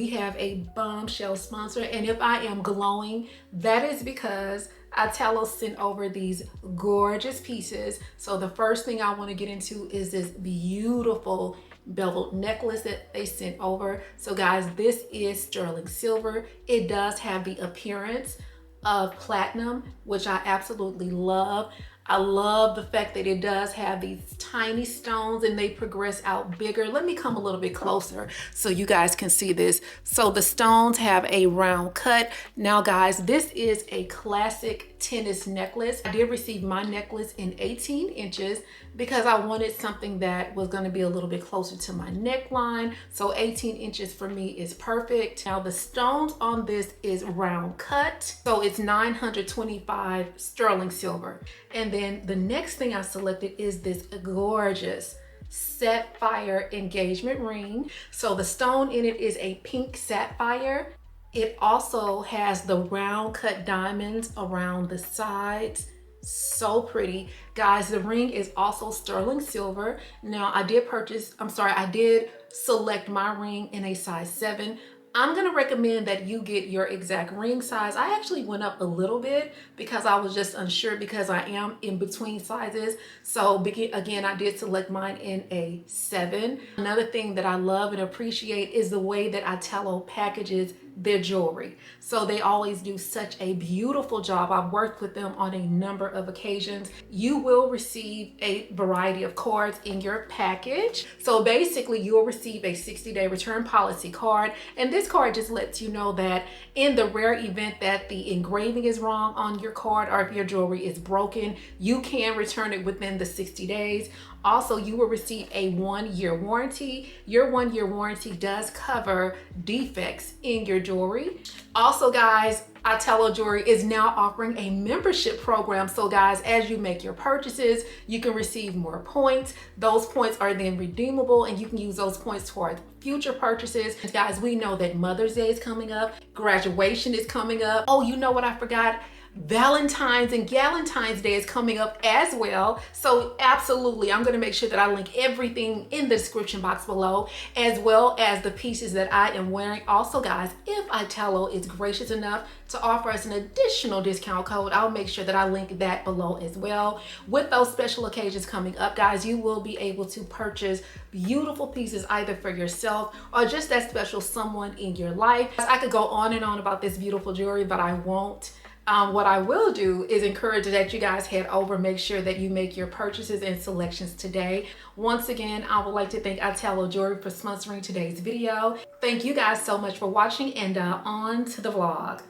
We have a bombshell sponsor, and if I am glowing, that is because Italo sent over these gorgeous pieces. So the first thing I want to get into is this beautiful beveled necklace that they sent over. So guys, this is sterling silver. It does have the appearance of platinum, which I absolutely love. I love the fact that it does have these tiny stones and they progress out bigger. Let me come a little bit closer so you guys can see this. So the stones have a round cut. Now guys, this is a classic tennis necklace. I did receive my necklace in 18 inches because I wanted something that was going to be a little bit closer to my neckline. So 18 inches for me is perfect. Now the stones on this is round cut. So it's 925 sterling silver. And then the next thing I selected is this gorgeous sapphire engagement ring. So the stone in it is a pink sapphire. It also has the round cut diamonds around the sides. So pretty. Guys, the ring is also sterling silver. Now I did select my ring in a size 7. I'm gonna recommend that you get your exact ring size. I actually went up a little bit because I was just unsure because I am in between sizes. So again, I did select mine in a 7. Another thing that I love and appreciate is the way that Italo packages their jewelry. So they always do such a beautiful job. I've worked with them on a number of occasions. You will receive a variety of cards in your package. So basically you'll receive a 60-day return policy card. And this card just lets you know that in the rare event that the engraving is wrong on your card or if your jewelry is broken, you can return it within the 60 days. Also, you will receive a 1-year warranty. Your 1-year warranty does cover defects in your jewelry. Also, guys, Italo Jewelry is now offering a membership program. So guys, as you make your purchases, you can receive more points. Those points are then redeemable and you can use those points towards future purchases. And guys, we know that Mother's Day is coming up. Graduation is coming up. Oh, you know what I forgot? Valentine's and Galentine's Day is coming up as well. So absolutely, I'm going to make sure that I link everything in the description box below, as well as the pieces that I am wearing. Also guys, if Italo is gracious enough to offer us an additional discount code, I'll make sure that I link that below as well. With those special occasions coming up, guys, you will be able to purchase beautiful pieces either for yourself or just that special someone in your life. I could go on and on about this beautiful jewelry, but I won't. What I will do is encourage that you guys head over, make sure that you make your purchases and selections today. Once again, I would like to thank Italo Jewelry for sponsoring today's video. Thank you guys so much for watching, and on to the vlog.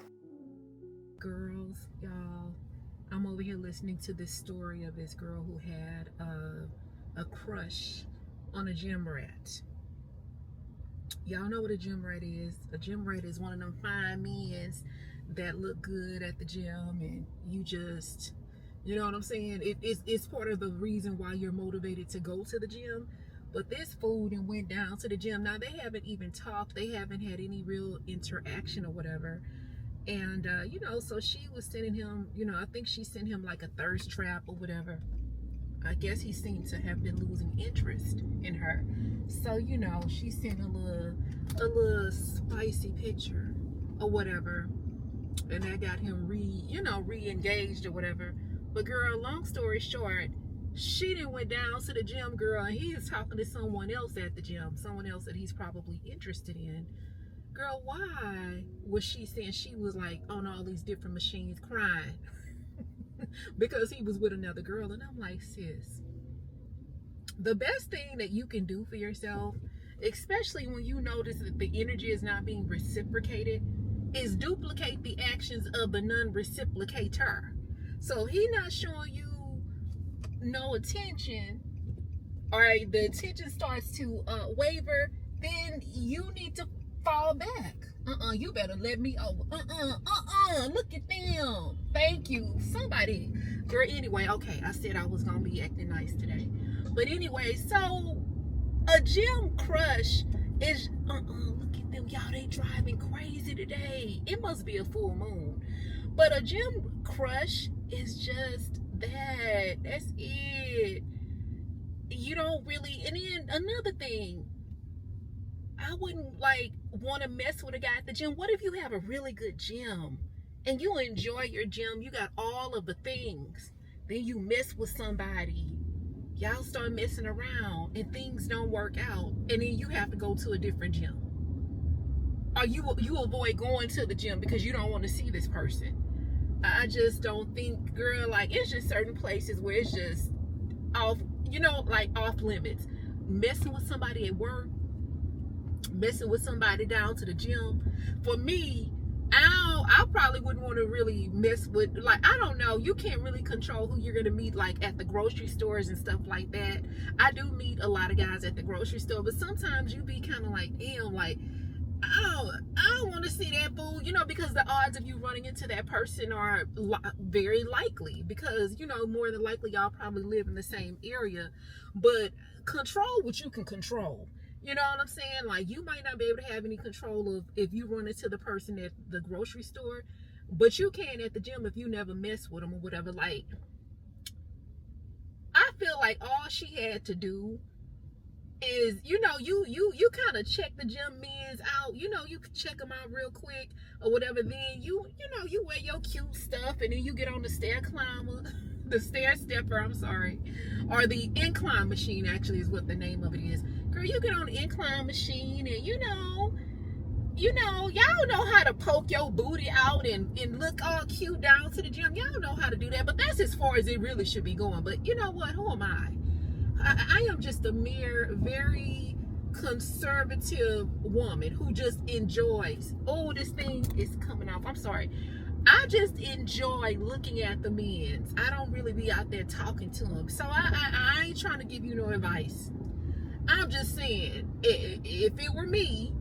Girls, y'all, I'm over here listening to this story of this girl who had a crush on a gym rat. Y'all know what a gym rat is. A gym rat is one of them fine men's that look good at the gym, and you just, you know what I'm saying? It's part of the reason why you're motivated to go to the gym. But this fool and went down to the gym. Now they haven't even talked. They haven't had any real interaction or whatever. And you know, so she was sending him, you know, I think she sent him like a thirst trap or whatever. I guess he seemed to have been losing interest in her. So, you know, she sent a little spicy picture or whatever. And that got him re-engaged or whatever. But girl, long story short, she done went down to the gym, girl, and he is talking to someone else at the gym, someone else that he's probably interested in. Girl, why was she saying she was like on all these different machines crying because he was with another girl? And I'm like, sis, the best thing that you can do for yourself, especially when you notice that the energy is not being reciprocated, is duplicate the actions of the non-reciprocator. So he not showing you no attention, or the attention starts to waver, then you need to fall back. You better let me over. Look at them. Thank you. Somebody. Girl, anyway, okay, I said I was gonna be acting nice today. But anyway, so a gym crush is look at them, y'all, they driving crazy today. It must be a full moon. But a gym crush is just that. That's it. You don't really. And then another thing, I wouldn't like want to mess with a guy at the gym? What if you have a really good gym and you enjoy your gym? You got all of the things. Then you mess with somebody. Y'all start messing around and things don't work out. And then you have to go to a different gym. Or you avoid going to the gym because you don't want to see this person. I just don't think, girl, like, it's just certain places where it's just off, you know, like off limits. Messing with somebody at work, messing with somebody down to the gym. For me, I probably wouldn't want to really mess with, like, I don't know, you can't really control who you're going to meet, like at the grocery stores and stuff like that. I do meet a lot of guys at the grocery store, but sometimes you be kind of like, damn, like, I don't want to see that fool, you know, because the odds of you running into that person are very likely, because, you know, more than likely y'all probably live in the same area. But control what you can control. You know what I'm saying? Like, you might not be able to have any control of if you run into the person at the grocery store, but you can at the gym if you never mess with them or whatever. Like, I feel like all she had to do is, you know, you kind of check the gym men's out, you know, you can check them out real quick or whatever. Then you know, you wear your cute stuff and then you get on the stair climber, the stair stepper, I'm sorry, or the incline machine, actually is what the name of it is. Girl, you get on the incline machine and you know, y'all know how to poke your booty out and look all cute down to the gym. Y'all know how to do that, but that's as far as it really should be going. But you know what, who am I am just a mere very conservative woman who just enjoys, oh, this thing is coming off, I'm sorry, I just enjoy looking at the men's. I don't really be out there talking to them, so I ain't trying to give you no advice. I'm just saying, if it were me,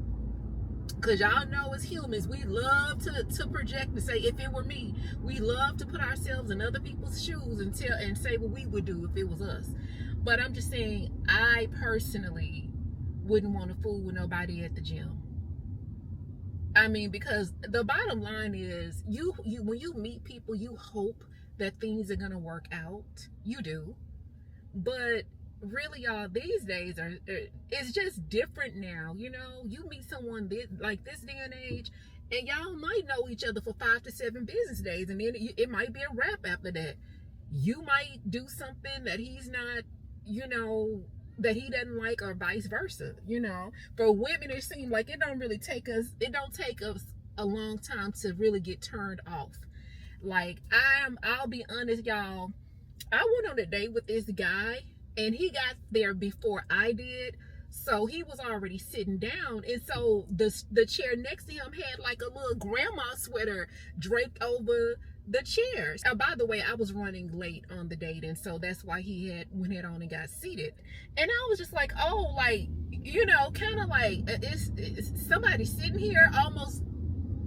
because y'all know as humans, we love to project and say, if it were me, we love to put ourselves in other people's shoes and say what we would do if it was us. But I'm just saying, I personally wouldn't want to fool with nobody at the gym. I mean, because the bottom line is, you when you meet people, you hope that things are gonna work out. You do, but really, y'all, these days it's just different now. You know, you meet someone like this day and age, and y'all might know each other for 5 to 7 business days, and then it might be a wrap after that. You might do something that he's not, you know, that he doesn't like, or vice versa. You know, for women, it seems like it don't take us a long time to really get turned off. Like, I'll be honest, y'all, I went on a date with this guy and he got there before I did, so he was already sitting down, and so the chair next to him had like a little grandma sweater draped over the chairs. By the way, I was running late on the date, and so that's why he went on and got seated. And I was just like, oh, like, you know, kind of like, it's somebody sitting here, almost,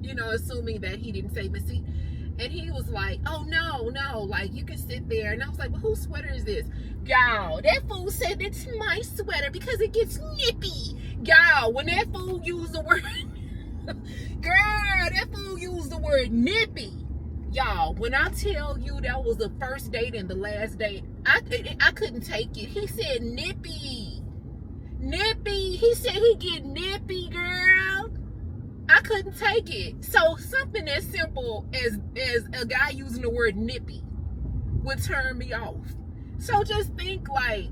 you know, assuming that he didn't save his seat. And he was like, oh, no, like, you can sit there. And I was like, well, whose sweater is this? Y'all, that fool said it's my sweater because it gets nippy. Y'all, when that fool used the word, girl, that fool used the word nippy. Y'all, when I tell you that was the first date and the last date, I couldn't take it. He said nippy. Nippy. He said he get nippy, girl. I couldn't take it. So something as simple as a guy using the word nippy would turn me off. So just think, like,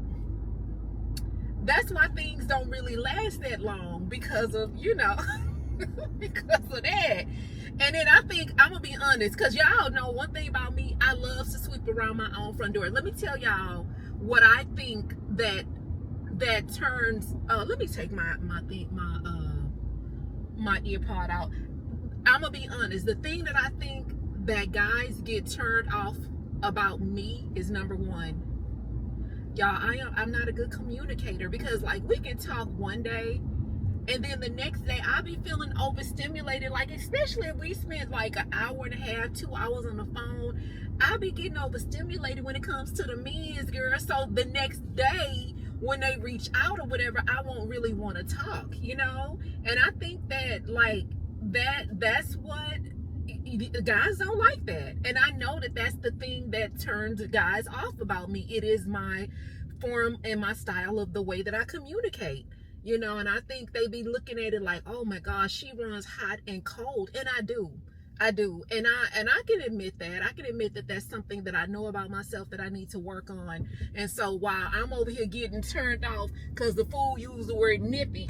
that's why things don't really last that long, because of, you know, because of that. And then I think, I'm gonna be honest, because y'all know one thing about me, I love to sweep around my own front door. Let me tell y'all what I think that turns, let me take my ear pod out. I'm gonna be honest, the thing that I think that guys get turned off about me is, number one, y'all, I'm not a good communicator, because like, we can talk one day and then the next day I'll be feeling overstimulated, like, especially if we spent like an hour and a half, 2 hours on the phone, I'll be getting overstimulated when it comes to the men's, girl. So the next day when they reach out or whatever, I won't really want to talk, you know? And I think that, like, that's what guys don't like that. And I know that that's the thing that turns guys off about me. It is my form and my style of the way that I communicate. you know, and I think they be looking at it like, oh my gosh, she runs hot and cold. And I do. And I can admit that. I can admit that that's something that I know about myself that I need to work on. And so while I'm over here getting turned off because the fool used the word nippy,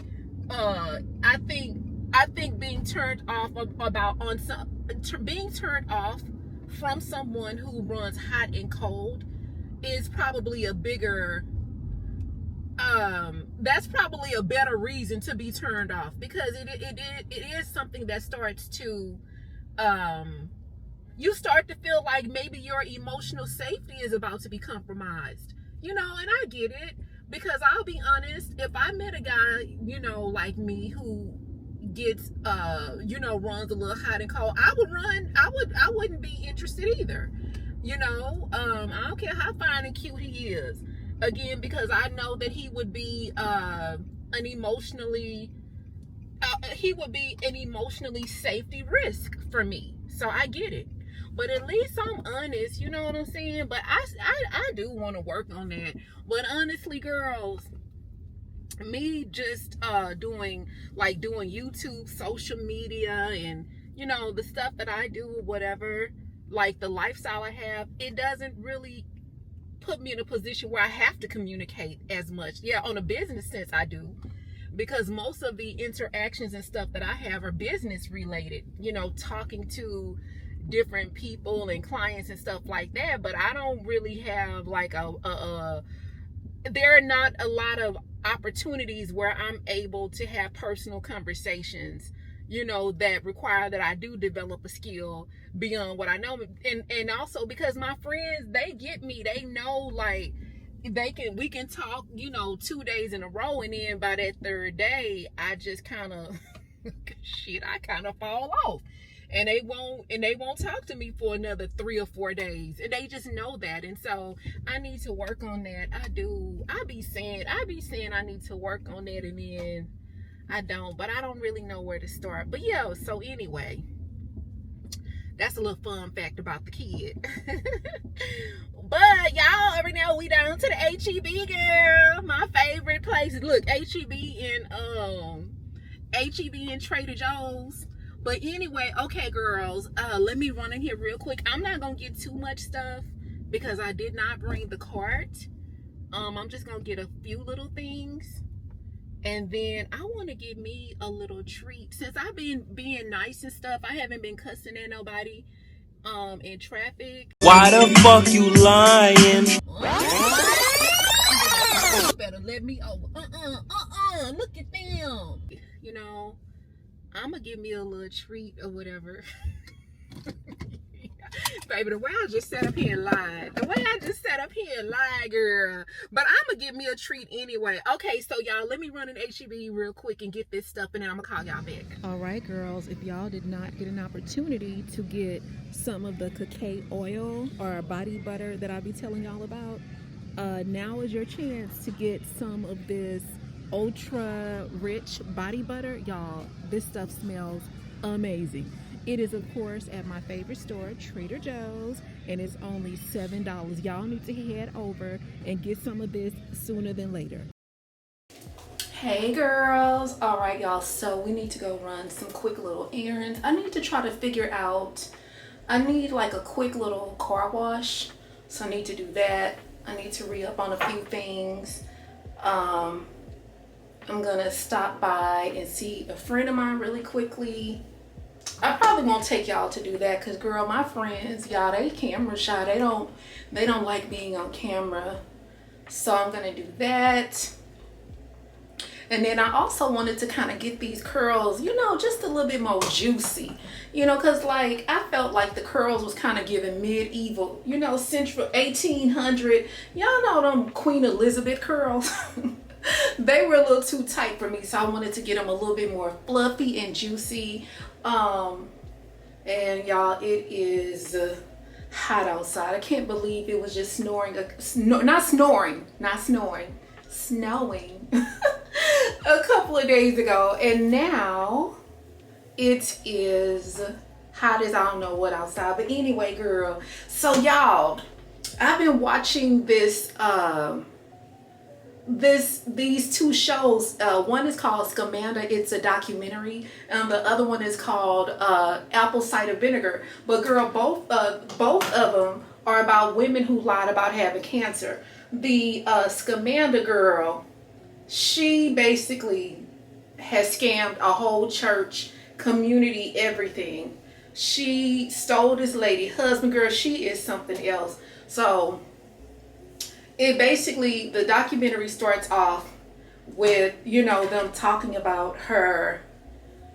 I think being turned off being turned off from someone who runs hot and cold is probably a bigger that's probably a better reason to be turned off, because it is something that starts to you start to feel like maybe your emotional safety is about to be compromised, you know. And I get it, because I'll be honest, if I met a guy, you know, like me, who gets you know, runs a little hot and cold, I wouldn't be interested either, you know. I don't care how fine and cute he is, again, because I know that he would be an emotionally safety risk for me. So I get it, but at least I'm honest, you know what I'm saying? But I do want to work on that. But honestly, girls, me just doing YouTube, social media, and you know, the stuff that I do, whatever, like the lifestyle I have, it doesn't really put me in a position where I have to communicate as much. Yeah, on a business sense I do, because most of the interactions and stuff that I have are business related, you know, talking to different people and clients and stuff like that. But I don't really have like there are not a lot of opportunities where I'm able to have personal conversations, you know, that require that I do develop a skill beyond what I know. And also because my friends, they get me, they know, like, we can talk, you know, 2 days in a row, and then by that third day I just kind of I kind of fall off, and they won't talk to me for another 3 or 4 days, and they just know that. And so I need to work on that. I be saying I need to work on that, and then I don't, but I don't really know where to start. But yeah, so anyway, that's a little fun fact about the kid. But y'all already know we down to the HEB, girl. My favorite place. Look, HEB and Trader Joe's. But anyway, okay, girls, let me run in here real quick. I'm not gonna get too much stuff because I did not bring the cart. I'm just gonna get a few little things, and then I want to give me a little treat. Since I've been being nice and stuff, I haven't been cussing at nobody in traffic. Why the fuck you lying? You better let me over. Look at them. You know, I'm gonna give me a little treat or whatever. Baby, the way I just sat up here and lied. Girl. But I'm gonna give me a treat anyway. Okay, so y'all, let me run an HEB real quick and get this stuff, and then I'm gonna call y'all back. All right, girls, if y'all did not get an opportunity to get some of the cacao oil or body butter that I'll be telling y'all about, now is your chance to get some of this ultra rich body butter. Y'all, this stuff smells amazing. It is, of course, at my favorite store, Trader Joe's, and it's only $7. Y'all need to head over and get some of this sooner than later. Hey girls, all right y'all, so we need to go run some quick little errands. I need to try to figure out, I need like a quick little car wash, so I need to do that. I need to re-up on a few things. I'm gonna stop by and see a friend of mine really quickly. I probably won't take y'all to do that because, girl, my friends, y'all, they camera shy. They don't like being on camera. So I'm gonna do that. And then I also wanted to kind of get these curls, you know, just a little bit more juicy, you know, because like I felt like the curls was kind of giving medieval, you know, central 1800. Y'all know them Queen Elizabeth curls. They were a little too tight for me, so I wanted to get them a little bit more fluffy and juicy. And y'all, it is hot outside. I can't believe it was just snowing a couple of days ago, and now it is hot as I don't know what outside. But anyway, girl, so y'all, I've been watching this these two shows, one is called Scamanda, it's a documentary, and the other one is called Apple Cider Vinegar. But girl, both of them are about women who lied about having cancer. The Scamanda girl, she basically has scammed a whole church, community, everything. She stole this lady husband. Girl, she is something else. So it basically, the documentary starts off with, you know, them talking about her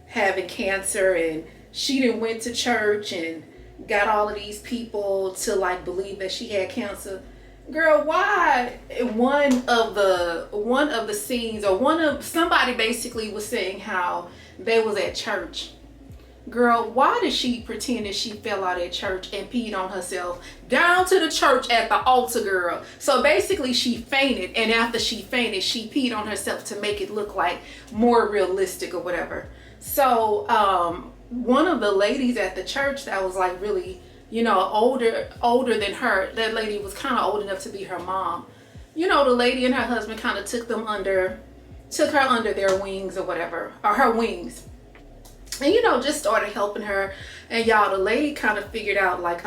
having cancer, and she done went to church and got all of these people to like believe that she had cancer. Girl, why? One of the scenes, or somebody basically was saying how they was at church. Girl, why did she pretend that she fell out at church and peed on herself down to the church at the altar, girl? So basically she fainted, and after she fainted, she peed on herself to make it look like more realistic or whatever. So one of the ladies at the church that was like really, you know, older than her, that lady was kind of old enough to be her mom. You know, the lady and her husband kind of took her under their wings or whatever, or her wings. And, you know, just started helping her. And y'all, the lady kind of figured out like,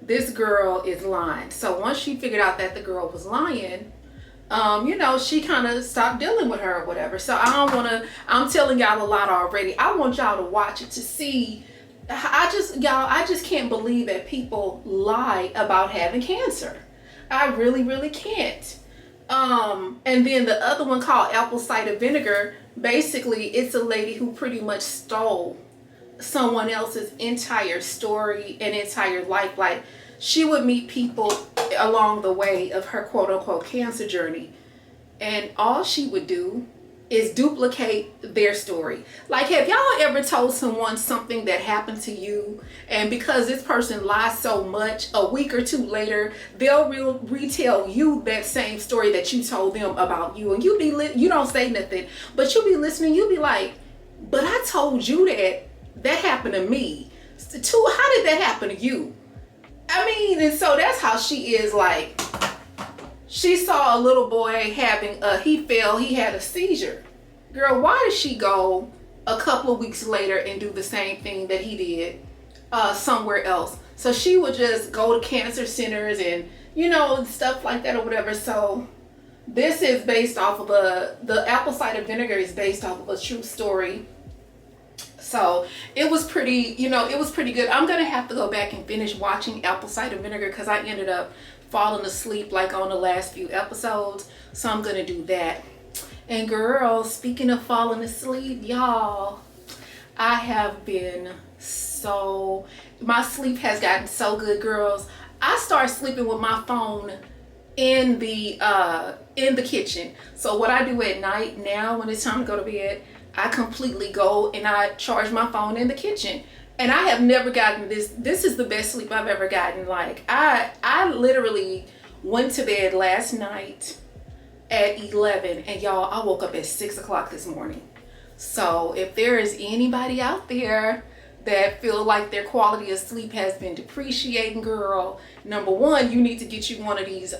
this girl is lying. So once she figured out that the girl was lying, you know, she kind of stopped dealing with her or whatever. So I'm telling y'all a lot already. I want y'all to watch it to see. I just can't believe that people lie about having cancer. I really, really can't. And then the other one called Apple Cider Vinegar, basically it's a lady who pretty much stole someone else's entire story and entire life. Like, she would meet people along the way of her quote unquote cancer journey, and all she would do is duplicate their story. Like, have y'all ever told someone something that happened to you, and because this person lies so much, a week or two later they'll retell you that same story that you told them about you, and you don't say nothing, but you'll be listening, you'll be like, but I told you that happened to me too. How did that happen to you? I mean, and so that's how she is. Like, she saw a little boy he fell, he had a seizure. Girl, why did she go a couple of weeks later and do the same thing that he did somewhere else? So she would just go to cancer centers and, you know, stuff like that or whatever. So this is based off of the Apple Cider Vinegar is based off of a true story. So it was pretty, you know, it was pretty good. I'm going to have to go back and finish watching Apple Cider Vinegar because I ended up falling asleep like on the last few episodes. So I'm going to do that. And girl, speaking of falling asleep, y'all, I have been my sleep has gotten so good, girls. I start sleeping with my phone in the kitchen. So what I do at night now when it's time to go to bed, I completely go and I charge my phone in the kitchen. And I have never gotten this is the best sleep I've ever gotten. Like, I literally went to bed last night at 11, and y'all, I woke up at 6 o'clock this morning. So if there is anybody out there that feel like their quality of sleep has been depreciating, girl, number one, you need to get you one of these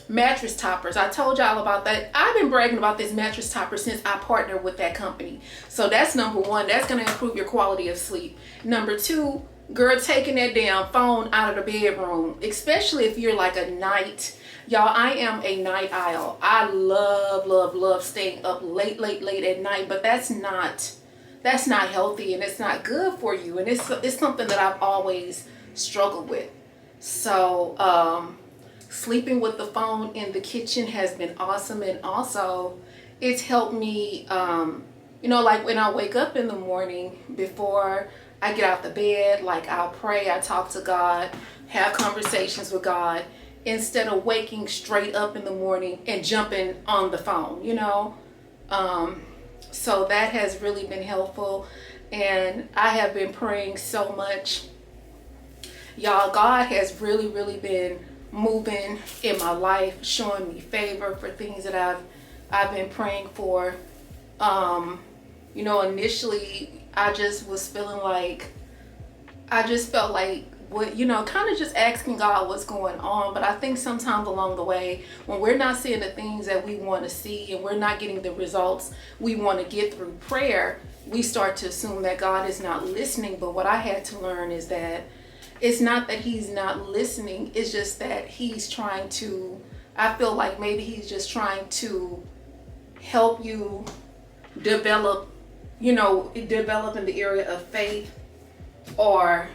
mattress toppers. I told y'all about that. I've been bragging about this mattress topper since I partnered with that company. So that's number one. That's going to improve your quality of sleep. Number two, girl, taking that damn phone out of the bedroom, especially if you're like a night. Y'all, I am a night owl. I love staying up late at night, but that's not healthy, and it's not good for you, and it's something that I've always struggled with. So sleeping with the phone in the kitchen has been awesome, and also it's helped me, you know, like when I wake up in the morning, before I get out the bed, like I'll pray, I talk to God, have conversations with God, instead of waking straight up in the morning and jumping on the phone, you know. So that has really been helpful, and I have been praying so much. Y'all, God has really been moving in my life, showing me favor for things that I've been praying for. You know, initially I just felt like what, you know, kind of just asking God what's going on. But I think sometimes along the way, when we're not seeing the things that we want to see and we're not getting the results we want to get through prayer, we start to assume that God is not listening. But what I had to learn is that it's not that he's not listening, it's just that he's trying to, I feel like maybe he's just trying to help you develop, you know, develop in the area of faith, or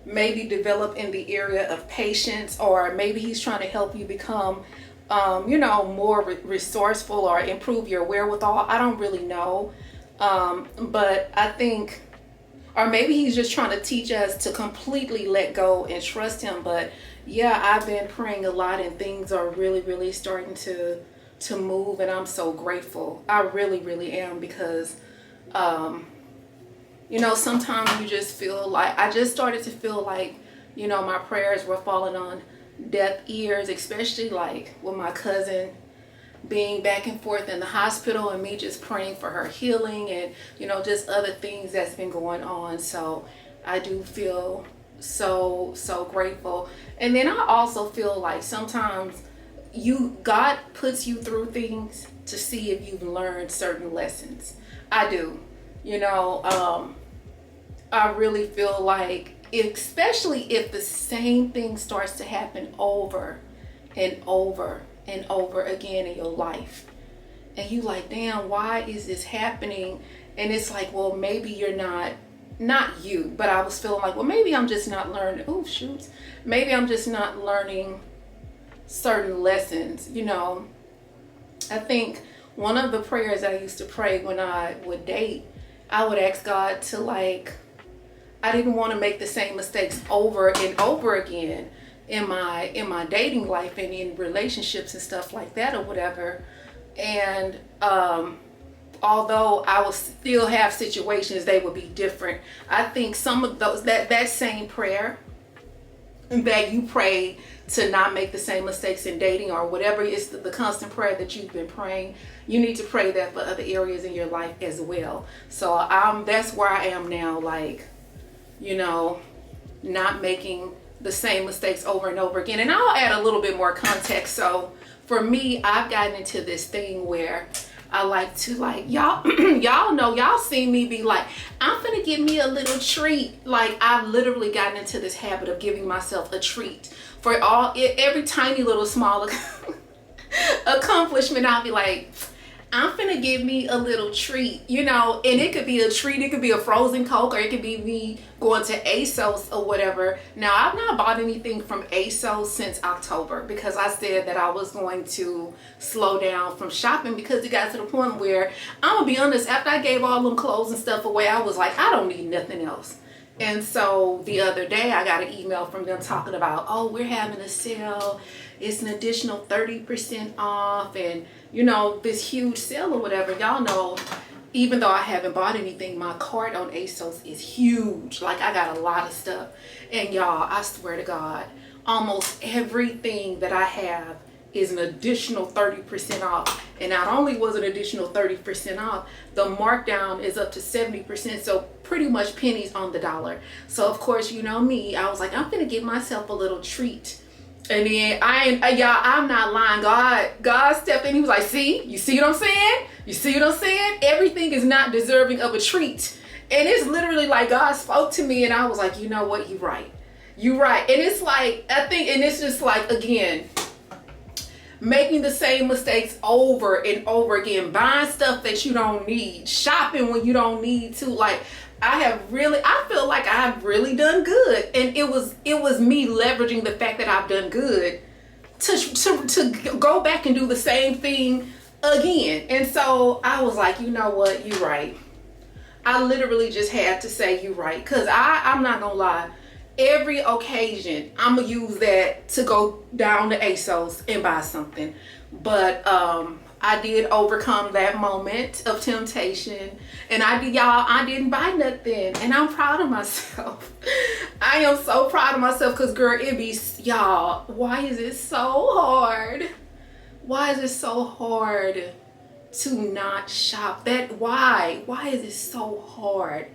maybe develop in the area of patience, or maybe he's trying to help you become, you know, more resourceful or improve your wherewithal. I don't really know. But I think, or maybe he's just trying to teach us to completely let go and trust him. But yeah, I've been praying a lot and things are really, really starting to move, and I'm so grateful. I really, really am, because you know, sometimes you just feel like, I just started to feel like, you know, my prayers were falling on deaf ears, especially like with my cousin being back and forth in the hospital and me just praying for her healing, and, you know, just other things that's been going on. So I do feel so grateful. And then I also feel like sometimes God puts you through things to see if you've learned certain lessons. I do. You know, I really feel like, especially if the same thing starts to happen over and over and over again in your life, and you like, damn, why is this happening? And it's like, well, maybe you're not you, but I was feeling like, well, maybe I'm just not learning. Oh, shoot. Maybe I'm just not learning certain lessons, you know. I think one of the prayers I used to pray when I would date, I would ask God to, like, I didn't want to make the same mistakes over and over again in my dating life and in relationships and stuff like that or whatever. And although I will still have situations, they would be different. I think some of those, that same prayer that you pray to not make the same mistakes in dating, or whatever is the constant prayer that you've been praying, you need to pray that for other areas in your life as well. So that's where I am now, like, you know, not making the same mistakes over and over again. And I'll add a little bit more context. So for me, I've gotten into this thing where I like to, like, y'all know, y'all seen me be like, I'm gonna give me a little treat. Like, I've literally gotten into this habit of giving myself a treat for every tiny little small accomplishment. I'll be like, I'm finna give me a little treat, you know. And it could be a treat, it could be a frozen Coke, or it could be me going to ASOS or whatever. Now, I've not bought anything from ASOS since October, because I said that I was going to slow down from shopping, because it got to the point where, I'm gonna be honest, after I gave all them clothes and stuff away, I was like, I don't need nothing else. And so the other day I got an email from them talking about, oh, we're having a sale, it's an additional 30% off, and, you know, this huge sale or whatever. Y'all know, even though I haven't bought anything, my cart on ASOS is huge. Like, I got a lot of stuff. And y'all, I swear to God, almost everything that I have is an additional 30% off. And not only was it an additional 30% off, the markdown is up to 70%. So pretty much pennies on the dollar. So of course, you know me, I was like, I'm gonna give myself a little treat. And then I'm not lying. God stepped in. He was like, see, you see what I'm saying? You see what I'm saying? Everything is not deserving of a treat. And it's literally like God spoke to me, and I was like, you know what? You're right. You're right. And it's like, I think, and it's just like, again, making the same mistakes over and over again, buying stuff that you don't need, shopping when you don't need to. Like, I feel like I've really done good. And it was me leveraging the fact that I've done good to go back and do the same thing again. And so I was like, you know what? You're right. I literally just had to say you're right. Because I'm not going to lie. Every occasion, I'm going to use that to go down to ASOS and buy something. But I did overcome that moment of temptation. And I didn't buy nothing. And I'm proud of myself. I am so proud of myself, because, girl, y'all, why is it so hard? Why is it so hard to not shop? Why is it so hard?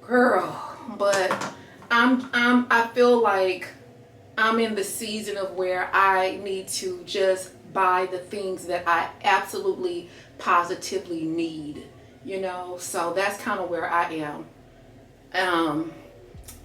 Girl, but I feel like I'm in the season of where I need to just buy the things that I absolutely positively need, you know. So that's kind of where I am.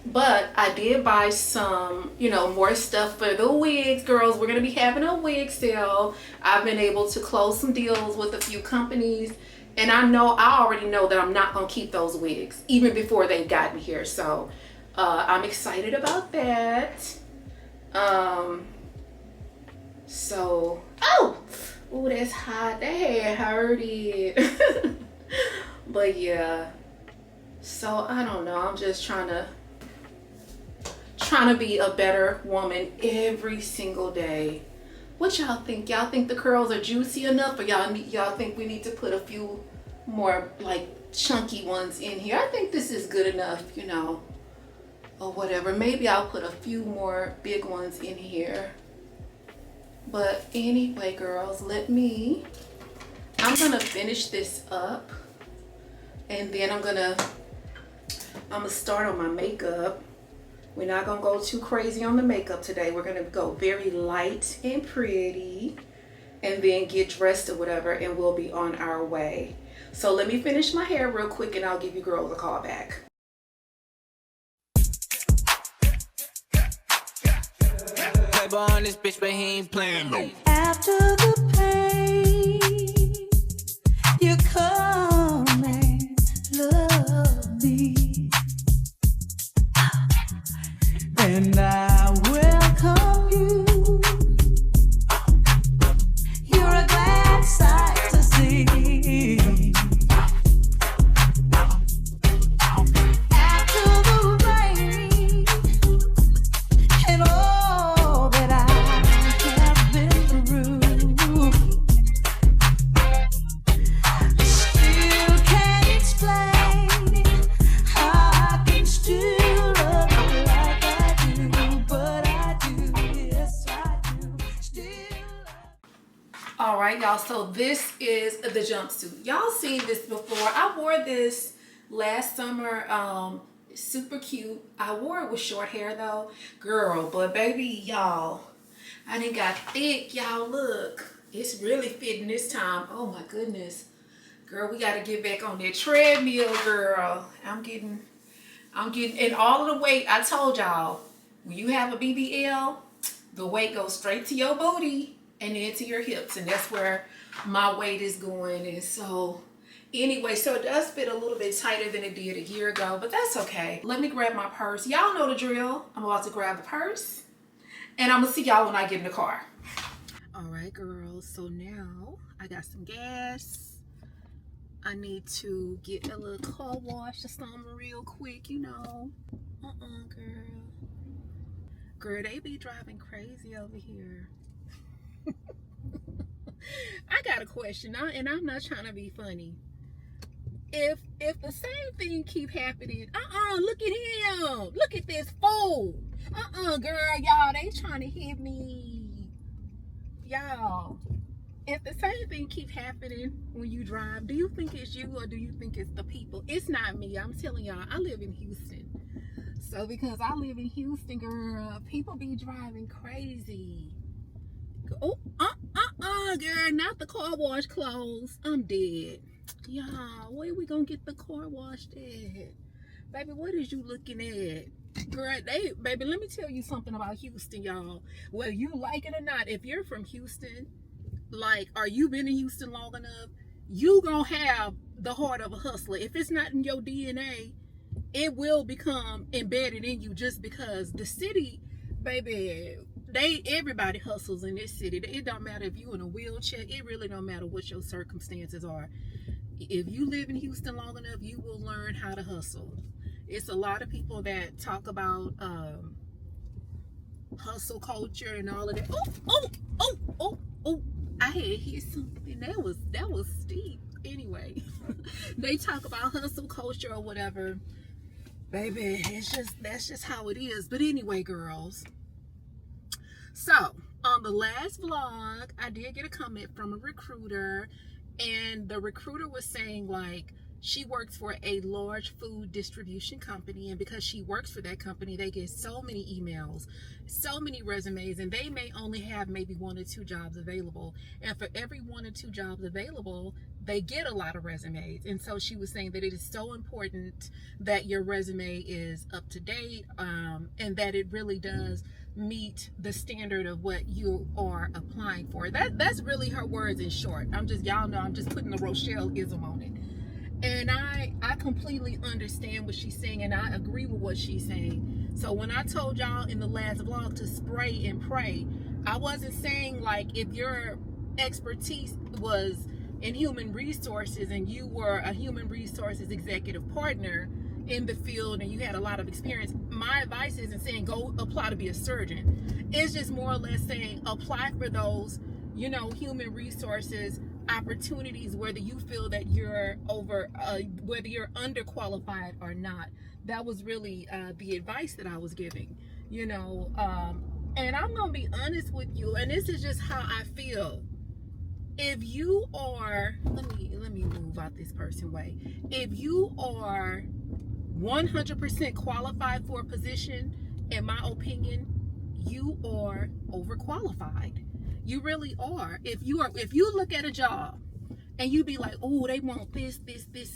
But I did buy some, you know, more stuff for the wigs, girls. We're going to be having a wig sale. I've been able to close some deals with a few companies. And I already know that I'm not going to keep those wigs, even before they've gotten here. So I'm excited about that. Oh, that's hot. That hair hurted. But yeah. So I don't know. I'm just trying to be a better woman every single day. What y'all think? Y'all think the curls are juicy enough, or y'all think we need to put a few more like chunky ones in here? I think this is good enough, you know, or whatever. Maybe I'll put a few more big ones in here. But anyway, girls, I'm gonna finish this up, and then I'm gonna start on my makeup. We're not gonna go too crazy on the makeup today. We're gonna go very light and pretty, and then get dressed or whatever, and we'll be on our way. So let me finish my hair real quick, and I'll give you girls a call back. On this bitch, but he ain't playing no. After the pain, you come and love me, and I welcome you. You're a glad sight to see. After the rain and all that I have been through, still can't explain how I can still love you like I do, but I do, yes I do, still love. All right, y'all, so this is the jumpsuit. Y'all seen this before. I wore this last summer. It's super cute. I wore it with short hair though, girl, but baby, y'all, I done got thick. Y'all look, it's really fitting this time. Oh my goodness, girl, we got to get back on that treadmill, girl. I'm getting and all of the weight. I told y'all, when you have a BBL, the weight goes straight to your booty and then to your hips, and that's where my weight is going. And so anyway, so it does fit a little bit tighter than it did a year ago, but that's okay. Let me grab my purse. Y'all know the drill. I'm about to grab the purse, and I'm gonna see y'all when I get in the car. All right, girls, so now I got some gas. I need to get a little car wash or something real quick, you know. Girl, they be driving crazy over here. I got a question now, and I'm not trying to be funny. If the same thing keep happening, look at him. Look at this fool. Girl, y'all, they trying to hit me. Y'all, if the same thing keep happening when you drive, do you think it's you or do you think it's the people? It's not me. I'm telling y'all, I live in Houston. So because I live in Houston, girl, people be driving crazy. Oh, girl, not the car wash closed. I'm dead. Y'all, where we gonna get the car washed at? Baby, what is you looking at? Girl, baby, let me tell you something about Houston, y'all. Whether you like it or not, if you're from Houston, like, or you've been in Houston long enough, you gonna have the heart of a hustler. If it's not in your DNA, it will become embedded in you, just because the city, baby, everybody hustles in this city. It don't matter if you in a wheelchair. It really don't matter what your circumstances are. If you live in Houston long enough, you will learn how to hustle. It's a lot of people that talk about hustle culture and all of that. Oh, I had hit something that was steep. Anyway, they talk about hustle culture or whatever. Baby, that's just how it is. But anyway, girls, so on the last vlog, I did get a comment from a recruiter, and the recruiter was saying, like, she works for a large food distribution company, and because she works for that company, they get so many emails, so many resumes, and they may only have maybe 1 or 2 jobs available. And for every 1 or 2 jobs available, they get a lot of resumes. And so she was saying that it is so important that your resume is up to date, and that it really does meet the standard of what you are applying for. That's really her words in short. Y'all know I'm just putting the Rochelle-ism on it. And I completely understand what she's saying, and I agree with what she's saying. So when I told y'all in the last vlog to spray and pray, I wasn't saying like if your expertise was in human resources and you were a human resources executive partner in the field and you had a lot of experience, my advice isn't saying go apply to be a surgeon. It's just more or less saying apply for those, you know, human resources opportunities, whether you feel that you're whether you're underqualified or not. That was really the advice that I was giving, you know. And I'm gonna be honest with you, and this is just how I feel. If you are, let me move out this person way. If you are 100% qualified for a position, in my opinion, you are overqualified. You really are. If you look at a job and you be like, oh, they want this,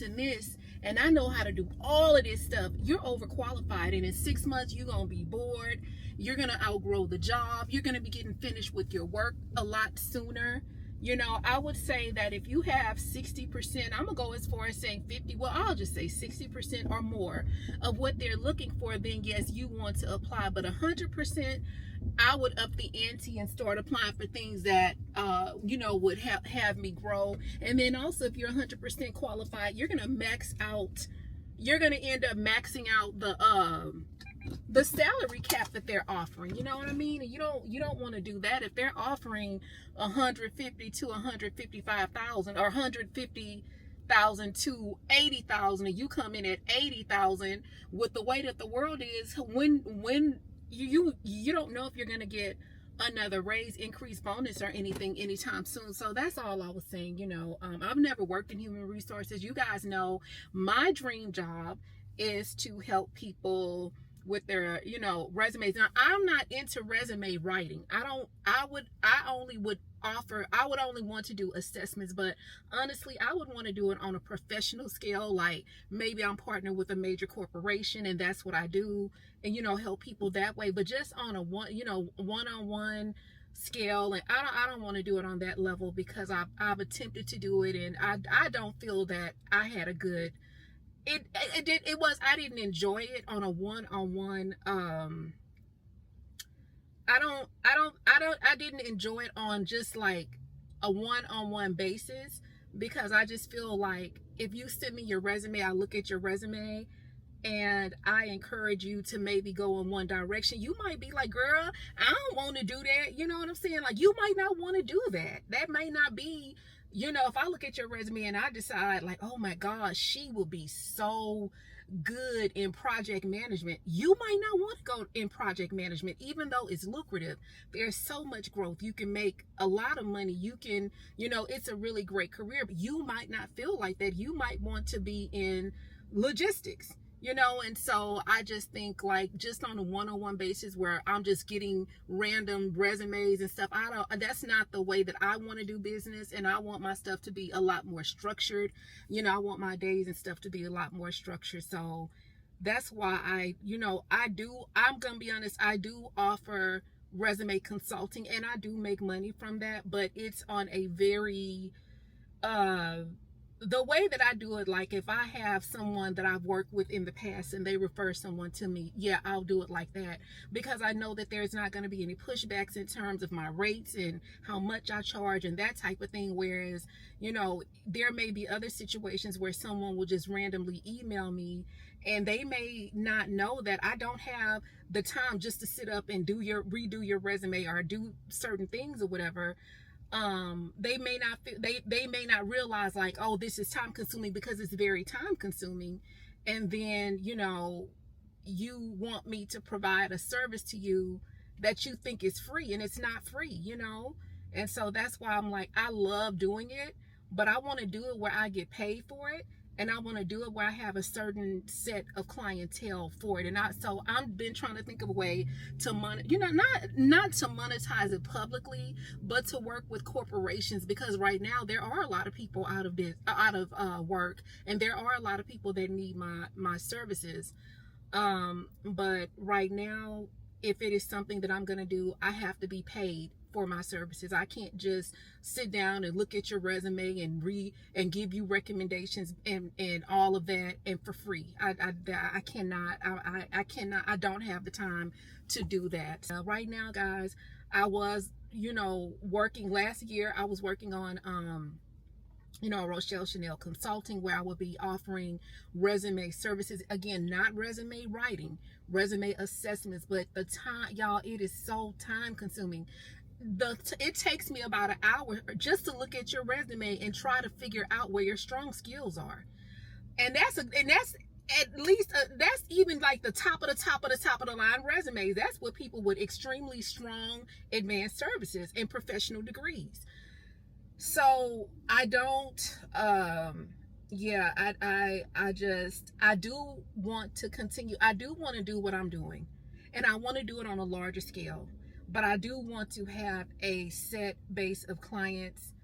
and this, and I know how to do all of this stuff, you're overqualified. And in 6 months, you're going to be bored. You're going to outgrow the job. You're going to be getting finished with your work a lot sooner. You know, I would say that if you have 60%, I'm going to go as far as saying 50, well, I'll just say 60% or more of what they're looking for, then yes, you want to apply. But 100%, I would up the ante and start applying for things that, you know, would have me grow. And then also, if you're 100% qualified, you're going to max out, you're going to end up maxing out the salary cap that they're offering. You know what I mean? And you don't want to do that. If they're offering 150 to 155,000 or 150,000 to 80,000, and you come in at 80,000, with the way that the world is, when you don't know if you're going to get another raise, increase, bonus, or anything anytime soon. So that's all I was saying. You know, I've never worked in human resources. You guys know my dream job is to help people with their, you know, resumes. Now, I'm not into resume writing. I would only want to do assessments, but honestly, I would want to do it on a professional scale. Like maybe I'm partnered with a major corporation and that's what I do, and, you know, help people that way. But just on a one-on-one scale, and I don't want to do it on that level, because I've attempted to do it, and I don't feel that I had a good, I didn't enjoy it on a one-on-one. I didn't enjoy it on just like a one-on-one basis, because I just feel like if you send me your resume, I look at your resume and I encourage you to maybe go in one direction, you might be like, girl, I don't want to do that. You know what I'm saying? Like, you might not want to do that. That may not be, you know, if I look at your resume and I decide like, oh my gosh, she will be so good in project management, you might not want to go in project management, even though it's lucrative. There's so much growth. You can make a lot of money. You can, you know, it's a really great career, but you might not feel like that. You might want to be in logistics, you know. And so I just think, like, just on a one-on-one basis where I'm just getting random resumes and stuff, that's not the way that I want to do business. And I want my stuff to be a lot more structured. You know, I want my days and stuff to be a lot more structured. So that's why I'm gonna be honest, I do offer resume consulting, and I do make money from that, but it's on a very the way that I do it, like if I have someone that I've worked with in the past and they refer someone to me, yeah, I'll do it like that, because I know that there's not going to be any pushbacks in terms of my rates and how much I charge and that type of thing. Whereas, you know, there may be other situations where someone will just randomly email me and they may not know that I don't have the time just to sit up and redo your resume or do certain things or whatever. They may not realize, like, oh, this is time consuming, because it's very time consuming. And then, you know, you want me to provide a service to you that you think is free, and it's not free, you know. And so that's why I'm like, I love doing it, but I want to do it where I get paid for it. and I want to do it where I have a certain set of clientele for it. And so I've been trying to think of a way to not to monetize it publicly, but to work with corporations, because right now there are a lot of people out of work, and there are a lot of people that need my services. But right now, if it is something that I'm going to do, I have to be paid for my services. I can't just sit down and look at your resume and read and give you recommendations and all of that and for free. I cannot. I don't have the time to do that. Right now, guys, I was, working last year. I was working on Rochelle Chanel Consulting, where I would be offering resume services. Again, not resume writing, resume assessments, but the time, y'all, it is so time consuming. It takes me about an hour just to look at your resume and try to figure out where your strong skills are. And that's at least that's even like the top of the line resumes. That's what people with extremely strong advanced services and professional degrees. So I don't, I do want to continue. I do want to do what I'm doing, and I want to do it on a larger scale, but I do want to have a set base of clients.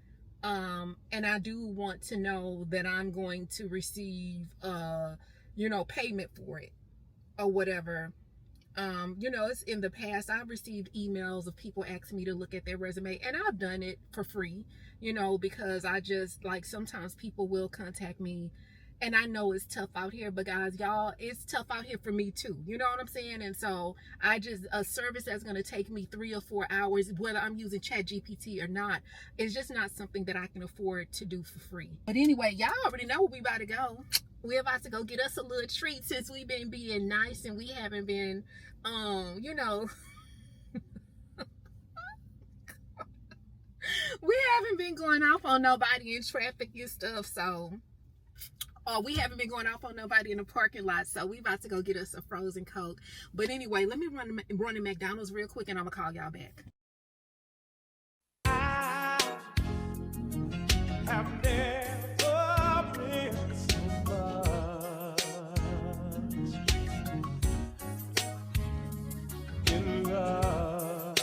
And I do want to know that I'm going to receive, payment for it or whatever. It's in the past, I've received emails of people asking me to look at their resume, and I've done it for free, because I just, like, sometimes people will contact me, and I know it's tough out here, but guys, y'all, it's tough out here for me too. You know what I'm saying? And so a service that's going to take me 3 or 4 hours, whether I'm using ChatGPT or not, it's just not something that I can afford to do for free. But anyway, y'all already know where we about to go. We're about to go get us a little treat, since we've been being nice and we haven't been, we haven't been going off on nobody in traffic and stuff. So, we haven't been going off on nobody in the parking lot. So we about to go get us a frozen Coke. But anyway, let me run to McDonald's real quick, and I'm gonna call y'all back. I have never been so much in love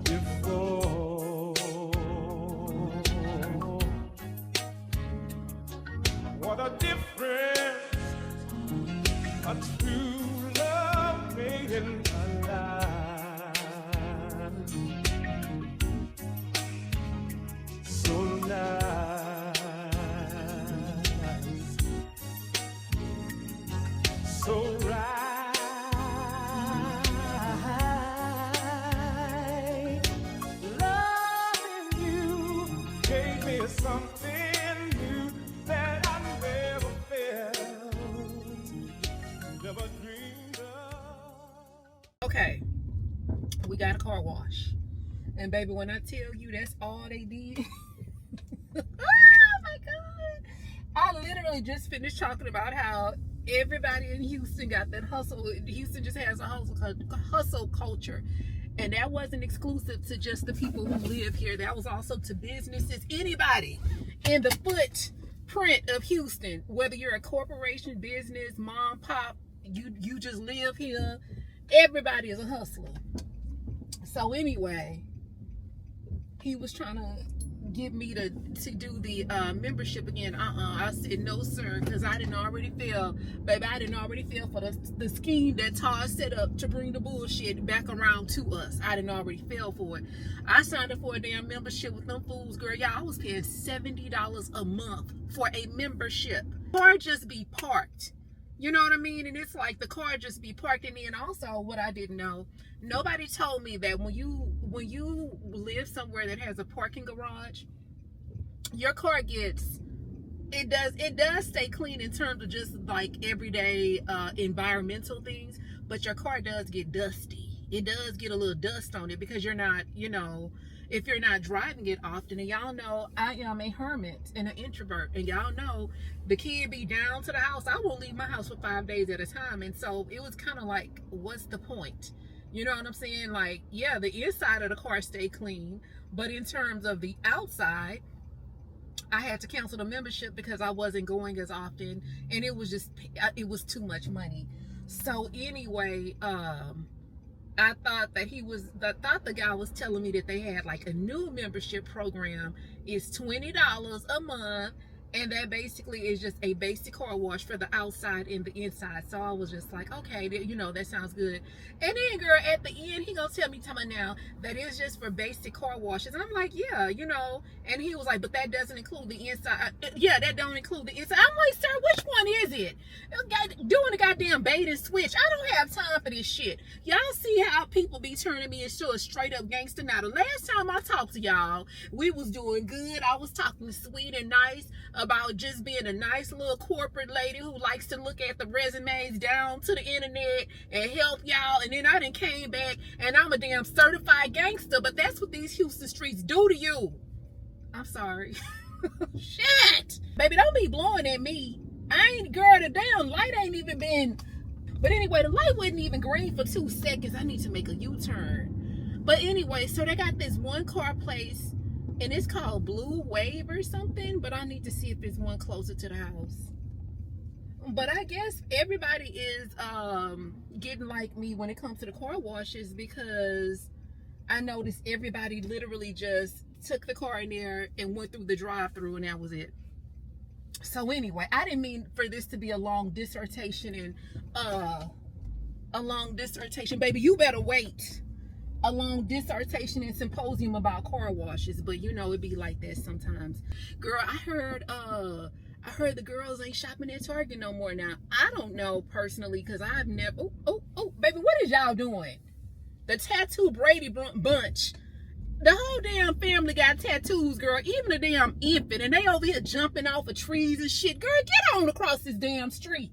before. What a difference a true love made in my life. So nice, so right. Loving you gave me something new that I never felt, never dreamed of. Okay, we got a car wash, and baby, when I tell you that's all they did, oh my God, I literally just finished talking about how everybody in Houston got that hustle. Houston just has a hustle culture, and that wasn't exclusive to just the people who live here. That was also to businesses, anybody in the footprint of Houston, whether you're a corporation, business, mom, pop, you just live here. Everybody is a hustler. So anyway, he was trying to get me to do the membership again. I said no, sir, because I didn't already feel for the scheme that Todd set up to bring the bullshit back around to us. I didn't already feel for it. I signed up for a damn membership with them fools, girl. Y'all, I was paying $70 a month for a membership. Car just be parked. You know what I mean? And it's like the car just be parked. And then also, what I didn't know, nobody told me that when you live somewhere that has a parking garage, your car it does stay clean in terms of just like everyday environmental things, but your car does get dusty. It does get a little dust on it because you're not, if you're not driving it often. And y'all know I am a hermit and an introvert, and y'all know the kid be down to the house. I won't leave my house for 5 days at a time. And so it was kind of like, what's the point? You know what I'm saying? Like, yeah, the inside of the car stay clean, but in terms of the outside, I had to cancel the membership because I wasn't going as often, and it was just, it was too much money. So anyway, I thought that the guy was telling me that they had like a new membership program. It's $20 a month, and that basically is just a basic car wash for the outside and the inside. So I was just like, okay, you know, that sounds good. And then, girl, at the end, he gonna tell me now that it's just for basic car washes. And I'm like, yeah, you know. And he was like, but that doesn't include the inside. Yeah, that don't include the inside. I'm like, sir, which one is it? Doing the goddamn bait and switch. I don't have time for this shit. Y'all see how people be turning me into a straight up gangster. Now, the last time I talked to y'all, we was doing good. I was talking sweet and nice about just being a nice little corporate lady who likes to look at the resumes down to the internet and help y'all. And then I done came back and I'm a damn certified gangster, but that's what these Houston streets do to you. I'm sorry. Shit. Baby, don't be blowing at me. I ain't, girl, the damn light ain't even been. But anyway, the light wasn't even green for 2 seconds. I need to make a U-turn. But anyway, so they got this one car place, and it's called Blue Wave or something, but I need to see if there's one closer to the house. But I guess everybody is getting like me when it comes to the car washes, because I noticed everybody literally just took the car in there and went through the drive-through, and that was it. So anyway, I didn't mean for this to be a long dissertation, and baby, you better wait. A long dissertation and symposium about car washes, but you know it be like that sometimes. Girl, I heard the girls ain't shopping at Target no more now. I don't know personally, because I've never. Oh, baby, what is y'all doing? The Tattoo Brady bunch. The whole damn family got tattoos, girl. Even the damn infant, and they over here jumping off of trees and shit. Girl, get on across this damn street.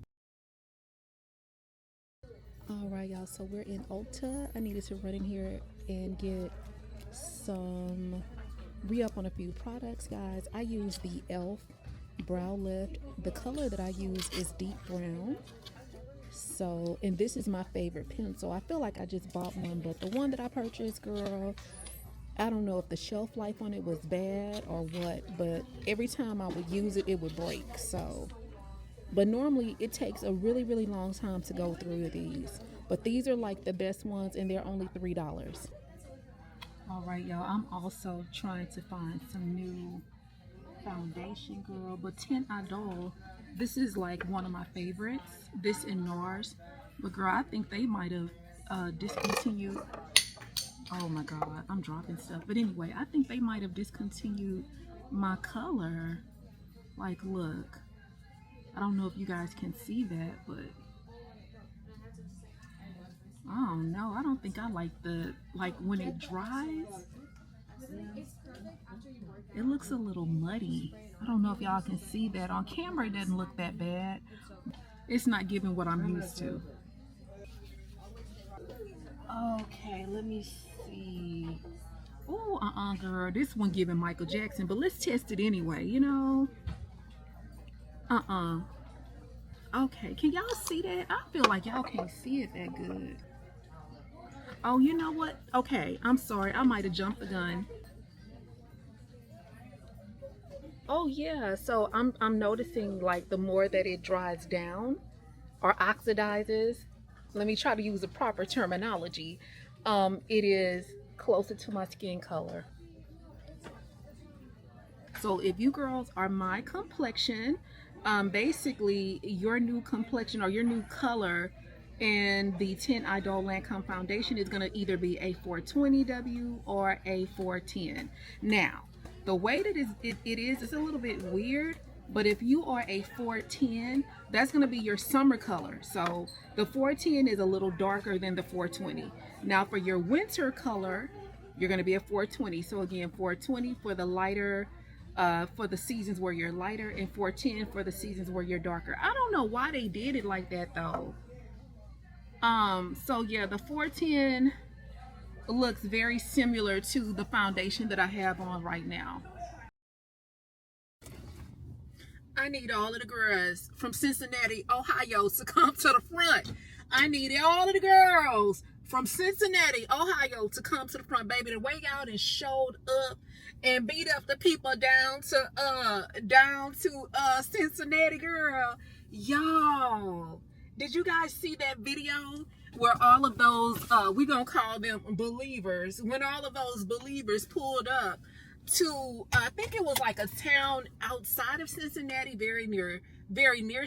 All right, y'all, so we're in Ulta. I needed to run in here and get some re-up on a few products, guys. I use the e.l.f. brow lift. The color that I use is deep brown. So, and this is my favorite pencil. I feel like I just bought one, but the one that I purchased, girl, I don't know if the shelf life on it was bad or what, but every time I would use it, it would break. So, but normally it takes a really, really long time to go through these. But these are like the best ones, and they're only $3. All right, y'all, I'm also trying to find some new foundation, girl. But Tint Idol, this is like one of my favorites. This and NARS. But girl, I think they might have discontinued. Oh my God, I'm dropping stuff. But anyway, I think they might have discontinued my color. Like, look. I don't know if you guys can see that, but I don't know. I don't think I like when it dries. It looks a little muddy. I don't know if y'all can see that. On camera, it doesn't look that bad. It's not giving what I'm used to. Okay, let me see. Oh, girl. This one giving Michael Jackson, but let's test it anyway, you know? Okay, can y'all see that? I feel like y'all can't see it that good. Oh, you know what? Okay, I'm sorry. I might have jumped the gun. Oh yeah, so I'm noticing like the more that it dries down or oxidizes, let me try to use the proper terminology, it is closer to my skin color. So if you girls are my complexion, basically your new complexion or your new color and the Tint Idol Lancome foundation is going to either be a 420W or a 410. Now, the way that it is, it's a little bit weird, but if you are a 410, that's going to be your summer color. So the 410 is a little darker than the 420. Now for your winter color, you're going to be a 420. So again, 420 for the lighter, for the seasons where you're lighter, and 410 for the seasons where you're darker. I don't know why they did it like that though. So yeah, the 410 looks very similar to the foundation that I have on right now. I need all of the girls from Cincinnati, Ohio to come to the front. I need all of the girls from Cincinnati, Ohio, to come to the front, baby. The way y'all done showed up and beat up the people down to Cincinnati, girl. Y'all, did you guys see that video where all of those we gonna call them believers, when all of those believers pulled up to I think it was like a town outside of Cincinnati, very near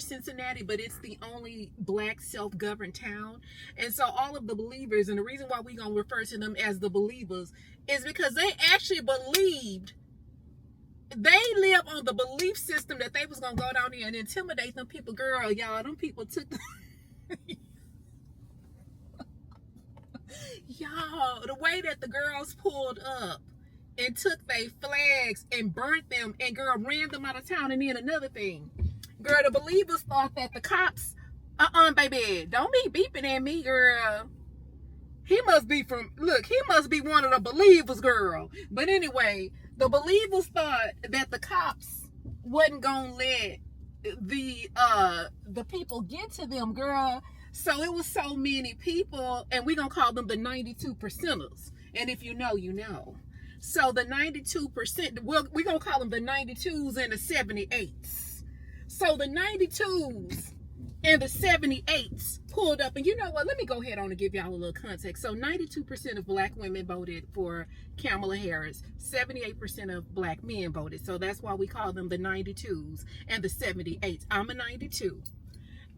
Cincinnati, but it's the only black self-governed town. And so all of the believers, and the reason why we gonna refer to them as the believers is because they actually believed, they live on the belief system that they was gonna go down there and intimidate them people. Girl, y'all, them people took y'all, the way that the girls pulled up and took their flags and burnt them and girl ran them out of town. And then another thing, girl, the believers thought that the cops, baby, don't be beeping at me, girl. He must be one of the believers, girl. But anyway, the believers thought that the cops wasn't gonna let the people get to them, girl. So it was so many people, and we gonna call them the 92%ers. And if you know, you know. So the 92%, we gonna call them the 92s and the 78s. So the 92s and the 78s pulled up, and you know what? Let me go ahead on and give y'all a little context. So 92% of black women voted for Kamala Harris. 78% of black men voted. So that's why we call them the 92s and the 78s. I'm a 92.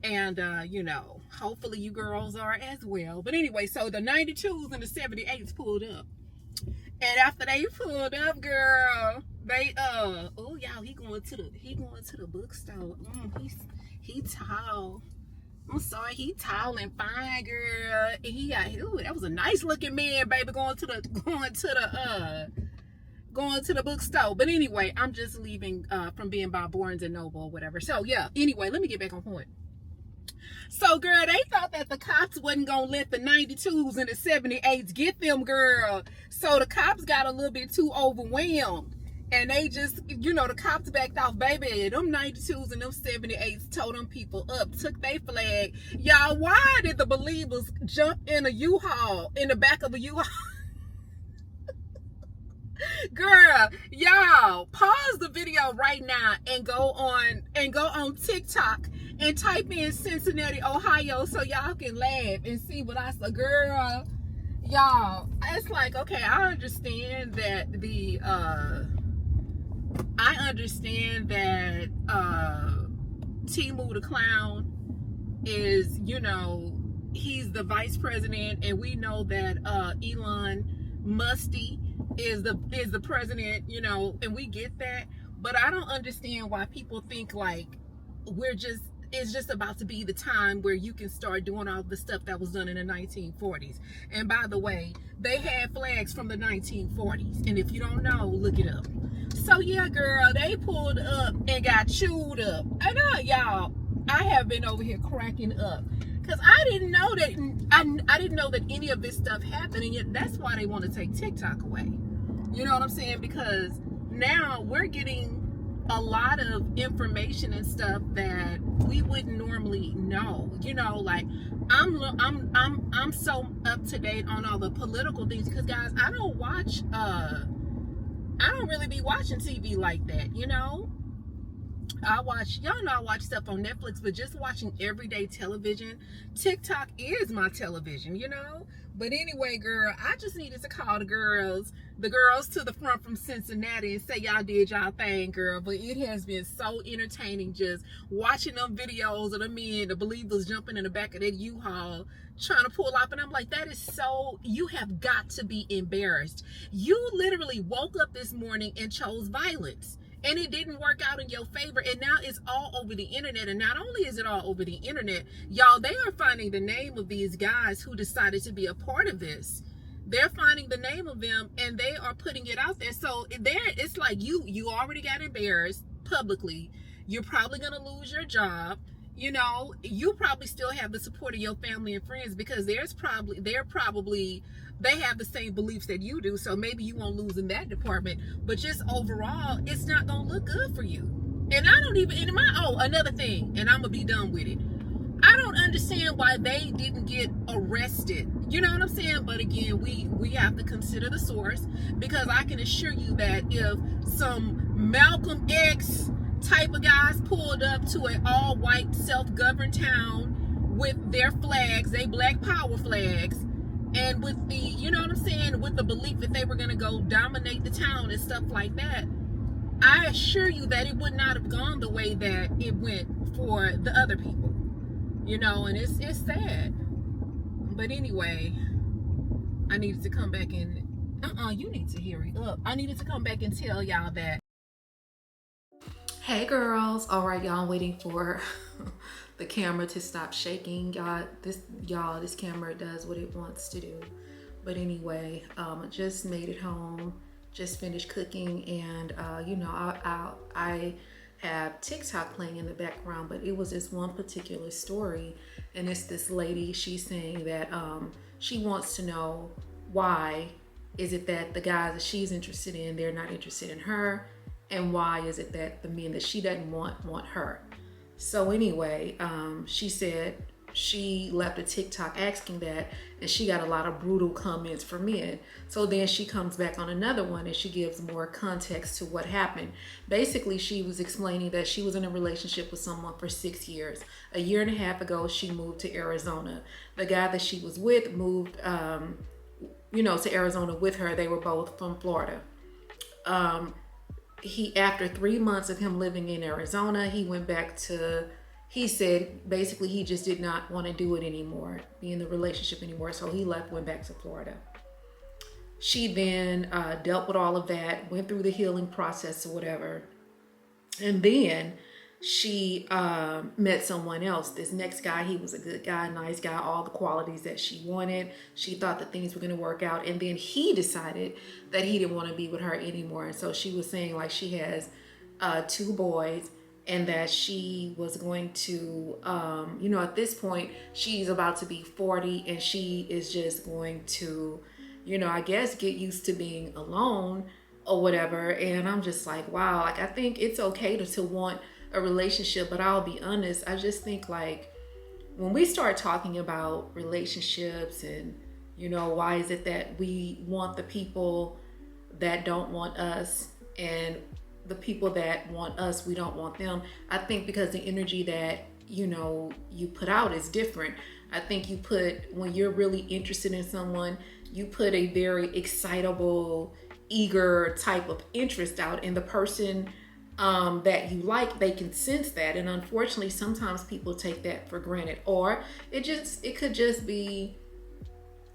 And, you know, hopefully you girls are as well. But anyway, so the 92s and the 78s pulled up. And after they pulled up, girl, they, oh, y'all, he going to the bookstore. He tall. I'm sorry, he tall and fine, girl. And he got, ooh, that was a nice looking man, baby, going to the bookstore. But anyway, I'm just leaving from being by Barnes and Noble or whatever. So yeah, anyway, let me get back on point. So girl, they thought that the cops wasn't gonna let the 92s and the 78s get them, girl. So the cops got a little bit too overwhelmed. And they just, you know, the cops backed off, baby. Them 92s and them 78s told them people up, took their flag. Y'all, why did the believers jump in a U-Haul, in the back of a U-Haul? Girl, y'all, pause the video right now and go on TikTok and type in Cincinnati, Ohio, so y'all can laugh and see what I saw. Girl, y'all, it's like, okay, I understand that Timu the Clown is, you know, he's the vice president, and we know that Elon Musty is the president, you know, and we get that. But I don't understand why people think like it's just about to be the time where you can start doing all the stuff that was done in the 1940s. And by the way, they had flags from the 1940s. And if you don't know, look it up. So yeah, girl, they pulled up and got chewed up. And y'all, I have been over here cracking up. Because I didn't know that any of this stuff happened. And yet that's why they want to take TikTok away. You know what I'm saying? Because now we're getting a lot of information and stuff that we wouldn't normally know. You know, like I'm so up to date on all the political things because guys, I don't really be watching TV like that, you know. I watch stuff on Netflix, but just watching everyday television, TikTok is my television, you know. But anyway, girl, I just needed to call the girls to the front from Cincinnati and say y'all did y'all thing, girl. But it has been so entertaining just watching them videos of the men, the believers jumping in the back of that U-Haul trying to pull off. And I'm like, that is so, you have got to be embarrassed. You literally woke up this morning and chose violence. And it didn't work out in your favor, and now it's all over the internet. And not only is it all over the internet, y'all, they are finding the name of these guys who decided to be a part of this. They're finding the name of them, and they are putting it out there. So it's like you already got embarrassed publicly. You're probably gonna lose your job. You know, you probably still have the support of your family and friends because they have the same beliefs that you do, so maybe you won't lose in that department, but just overall, it's not gonna look good for you. And I don't even, another thing, and I'm gonna be done with it. I don't understand understand why they didn't get arrested. You know what I'm saying? But again, we have to consider the source, because I can assure you that if some Malcolm X type of guys pulled up to an all-white self-governed town with their flags, they Black Power flags, and with the, you know what I'm saying, with the belief that they were going to go dominate the town and stuff like that, I assure you that it would not have gone the way that it went for the other people, you know. And it's sad. But anyway, I needed to come back and you need to hurry up. I needed to come back and tell y'all that. Hey girls. All right, y'all, I'm waiting for the camera to stop shaking. This camera does what it wants to do. But anyway, I just made it home, just finished cooking, and you know, I have TikTok playing in the background, but it was this one particular story, and it's this lady. She's saying that she wants to know, why is it that the guys that she's interested in, they're not interested in her, and why is it that the men that she doesn't want her? So anyway, she said she left a TikTok asking that, and she got a lot of brutal comments from men. So then she comes back on another one and she gives more context to what happened. Basically, she was explaining that she was in a relationship with someone for 6 years. A year and a half ago, she moved to Arizona. The guy that she was with moved, you know, to Arizona with her. They were both from Florida. After 3 months of him living in Arizona, he went back to, he said basically he just did not want to do it anymore, be in the relationship anymore. So he left, went back to Florida. She then dealt with all of that, went through the healing process or whatever. And then she met someone else. This next guy, he was a good guy, nice guy, all the qualities that she wanted. She thought that things were going to work out. And then he decided that he didn't want to be with her anymore. And so she was saying, like, she has 2 boys, and that she was going to, you know, at this point, she's about to be 40, and she is just going to, you know, I guess get used to being alone or whatever. And I'm just like, wow, like, I think it's okay to want a relationship, but I'll be honest, I just think, like, when we start talking about relationships and, you know, why is it that we want the people that don't want us, and the people that want us, we don't want them. I think because the energy that, you know, you put out is different. I think you put, when you're really interested in someone, you put a very excitable, eager type of interest out, and the person that you like, they can sense that. And unfortunately, sometimes people take that for granted, or it could just be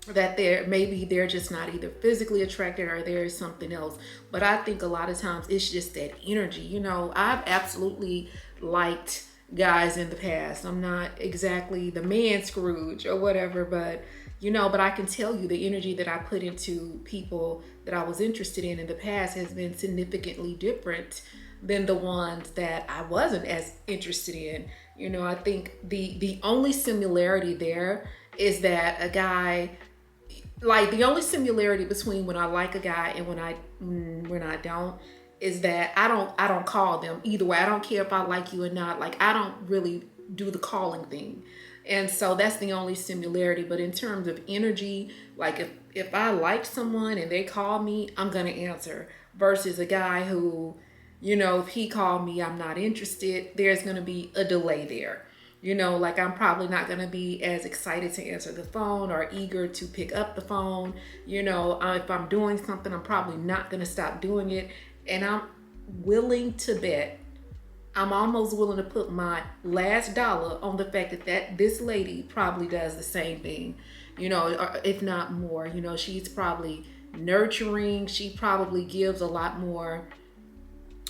that they're just not either physically attracted, or there's something else. But I think a lot of times it's just that energy. You know, I've absolutely liked guys in the past. I'm not exactly the man Scrooge or whatever, but you know, but I can tell you the energy that I put into people that I was interested in the past has been significantly different than the ones that I wasn't as interested in. You know, I think the only similarity there is that a guy, like, the only similarity between when I like a guy and when I don't is that I don't call them either way. I don't care if I like you or not. Like, I don't really do the calling thing. And so that's the only similarity. But in terms of energy, like, if I like someone and they call me, I'm going to answer, versus a guy who, you know, if he called me, I'm not interested, there's going to be a delay there. You know, like, I'm probably not going to be as excited to answer the phone or eager to pick up the phone. You know, if I'm doing something, I'm probably not going to stop doing it. And I'm willing to bet, I'm almost willing to put my last dollar on the fact that this lady probably does the same thing, you know, or if not more. You know, she's probably nurturing. She probably gives a lot more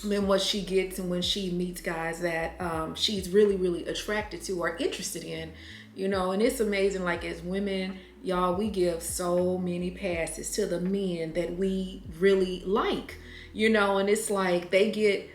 than what she gets, and when she meets guys that she's really, really attracted to or interested in, you know. And it's amazing, like, as women, y'all, we give so many passes to the men that we really like, you know. And it's like they get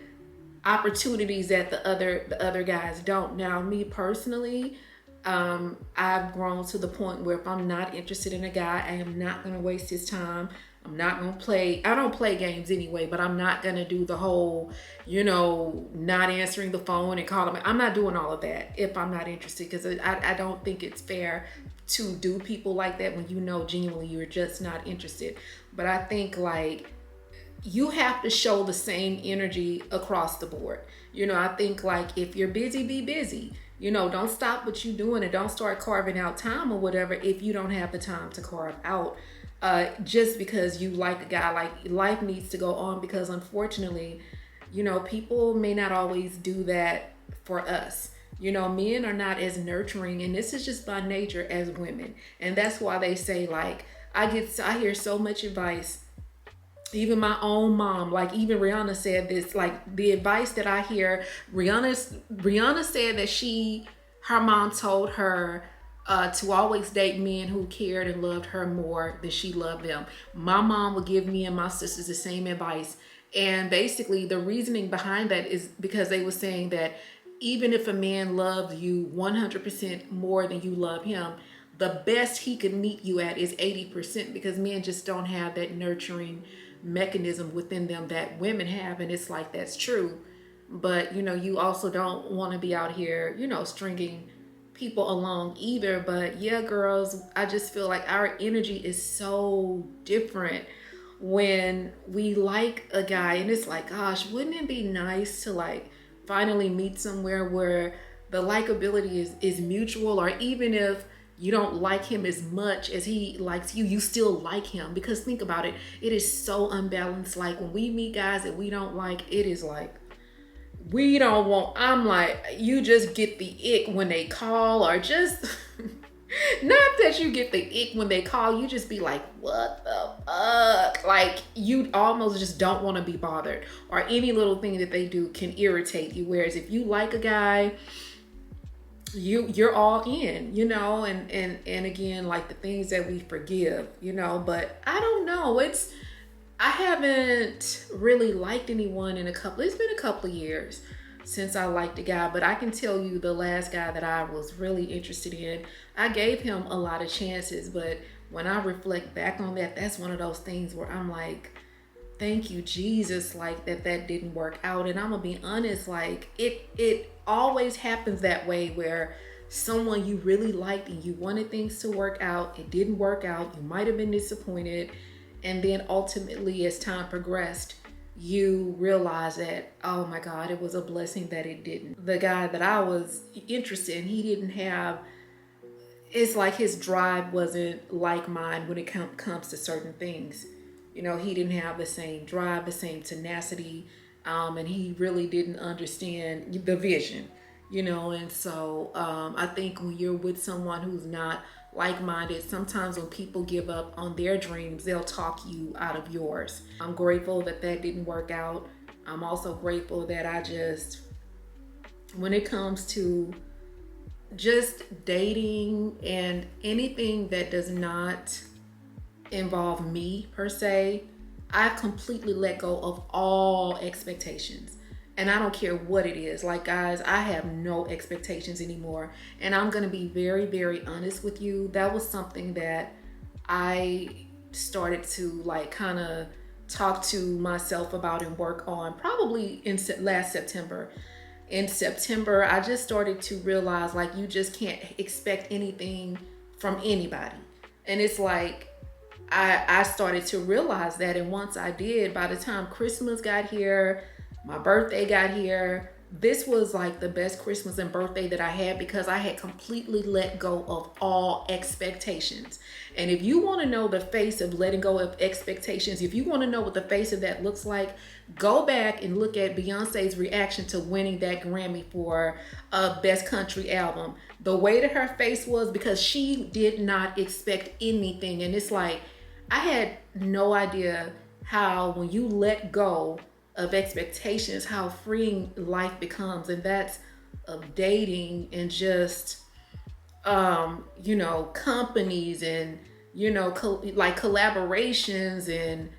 opportunities that the other guys don't. Now, me personally, I've grown to the point where if I'm not interested in a guy, I am not going to waste his time. I'm not gonna play. I don't play games anyway, but I'm not gonna do the whole, not answering the phone and calling. I'm not doing all of that if I'm not interested, because I don't think it's fair to do people like that when genuinely you're just not interested. But I think like you have to show the same energy across the board. I think like if you're busy, be busy. Don't stop what you're doing and don't start carving out time or whatever if you don't have the time to carve out. Just because you like a guy. Like, life needs to go on, because unfortunately, people may not always do that for us. Men are not as nurturing, and this is just by nature, as women. And that's why they say, like, I hear so much advice. Even my own mom, like even Rihanna said this, like the advice that I hear, Rihanna said that her mom told her to always date men who cared and loved her more than she loved them. My mom would give me and my sisters the same advice. And basically the reasoning behind that is because they were saying that even if a man loved you 100% more than you love him, the best he could meet you at is 80%, because men just don't have that nurturing mechanism within them that women have. And it's like, that's true. But, you also don't want to be out here, stringing people along either. But yeah, girls, I just feel like our energy is so different when we like a guy, and it's like, gosh, wouldn't it be nice to like finally meet somewhere where the likability is mutual, or even if you don't like him as much as he likes you, you still like him. Because think about it, it is so unbalanced. Like when we meet guys that we don't like, it is like, we don't want, I'm like, you just get the ick when they call, or just, not that you get the ick when they call, you just be like, what the fuck? Like, you almost just don't want to be bothered, or any little thing that they do can irritate you. Whereas if you like a guy, you're all in, and again, like the things that we forgive, but I don't know, I haven't really liked anyone it's been a couple of years since I liked a guy. But I can tell you the last guy that I was really interested in, I gave him a lot of chances, but when I reflect back on that, that's one of those things where I'm like, thank you, Jesus, like that didn't work out. And I'm gonna be honest, like it always happens that way, where someone you really liked and you wanted things to work out, it didn't work out, you might have been disappointed, and then ultimately as time progressed, you realize that, oh my God, it was a blessing that it didn't. The guy that I was interested in, he didn't have, it's like his drive wasn't like mine when it comes to certain things. He didn't have the same drive, the same tenacity, and he really didn't understand the vision, and so I think when you're with someone who's not like-minded, sometimes when people give up on their dreams, they'll talk you out of yours. I'm grateful that didn't work out. I'm also grateful that when it comes to just dating and anything that does not involve me per se, I've completely let go of all expectations. And I don't care what it is. Like, guys, I have no expectations anymore. And I'm going to be very, very honest with you. That was something that I started to like kind of talk to myself about and work on probably in last September. In September, I just started to realize like you just can't expect anything from anybody. And it's like, I started to realize that. And once I did, by the time Christmas got here, my birthday got here, this was like the best Christmas and birthday that I had, because I had completely let go of all expectations. And if you want to know the face of letting go of expectations, if you want to know what the face of that looks like, go back and look at Beyonce's reaction to winning that Grammy for Best Country Album. The way that her face was, because she did not expect anything. And it's like, I had no idea how when you let go of expectations, how freeing life becomes. And that's of dating and just, companies and, like collaborations and,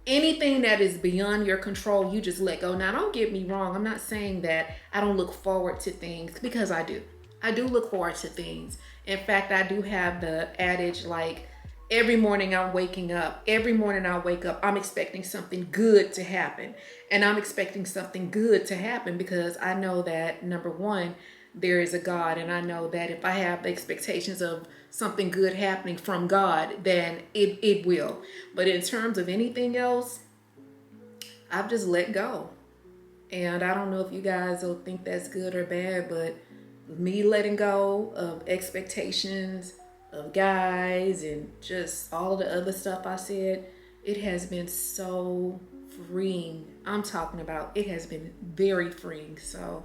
anything that is beyond your control, you just let go. Now, don't get me wrong. I'm not saying that I don't look forward to things, because I do. I do look forward to things. In fact, I do have the adage, like, every morning I'm waking up. Every morning I wake up, I'm expecting something good to happen. And I'm expecting something good to happen because I know that, number one, there is a God. And I know that if I have expectations of something good happening from God, then it will. But in terms of anything else, I've just let go. And I don't know if you guys will think that's good or bad, but me letting go of expectations of guys and just all of the other stuff I said, it has been so freeing. I'm talking about it has been very freeing. So,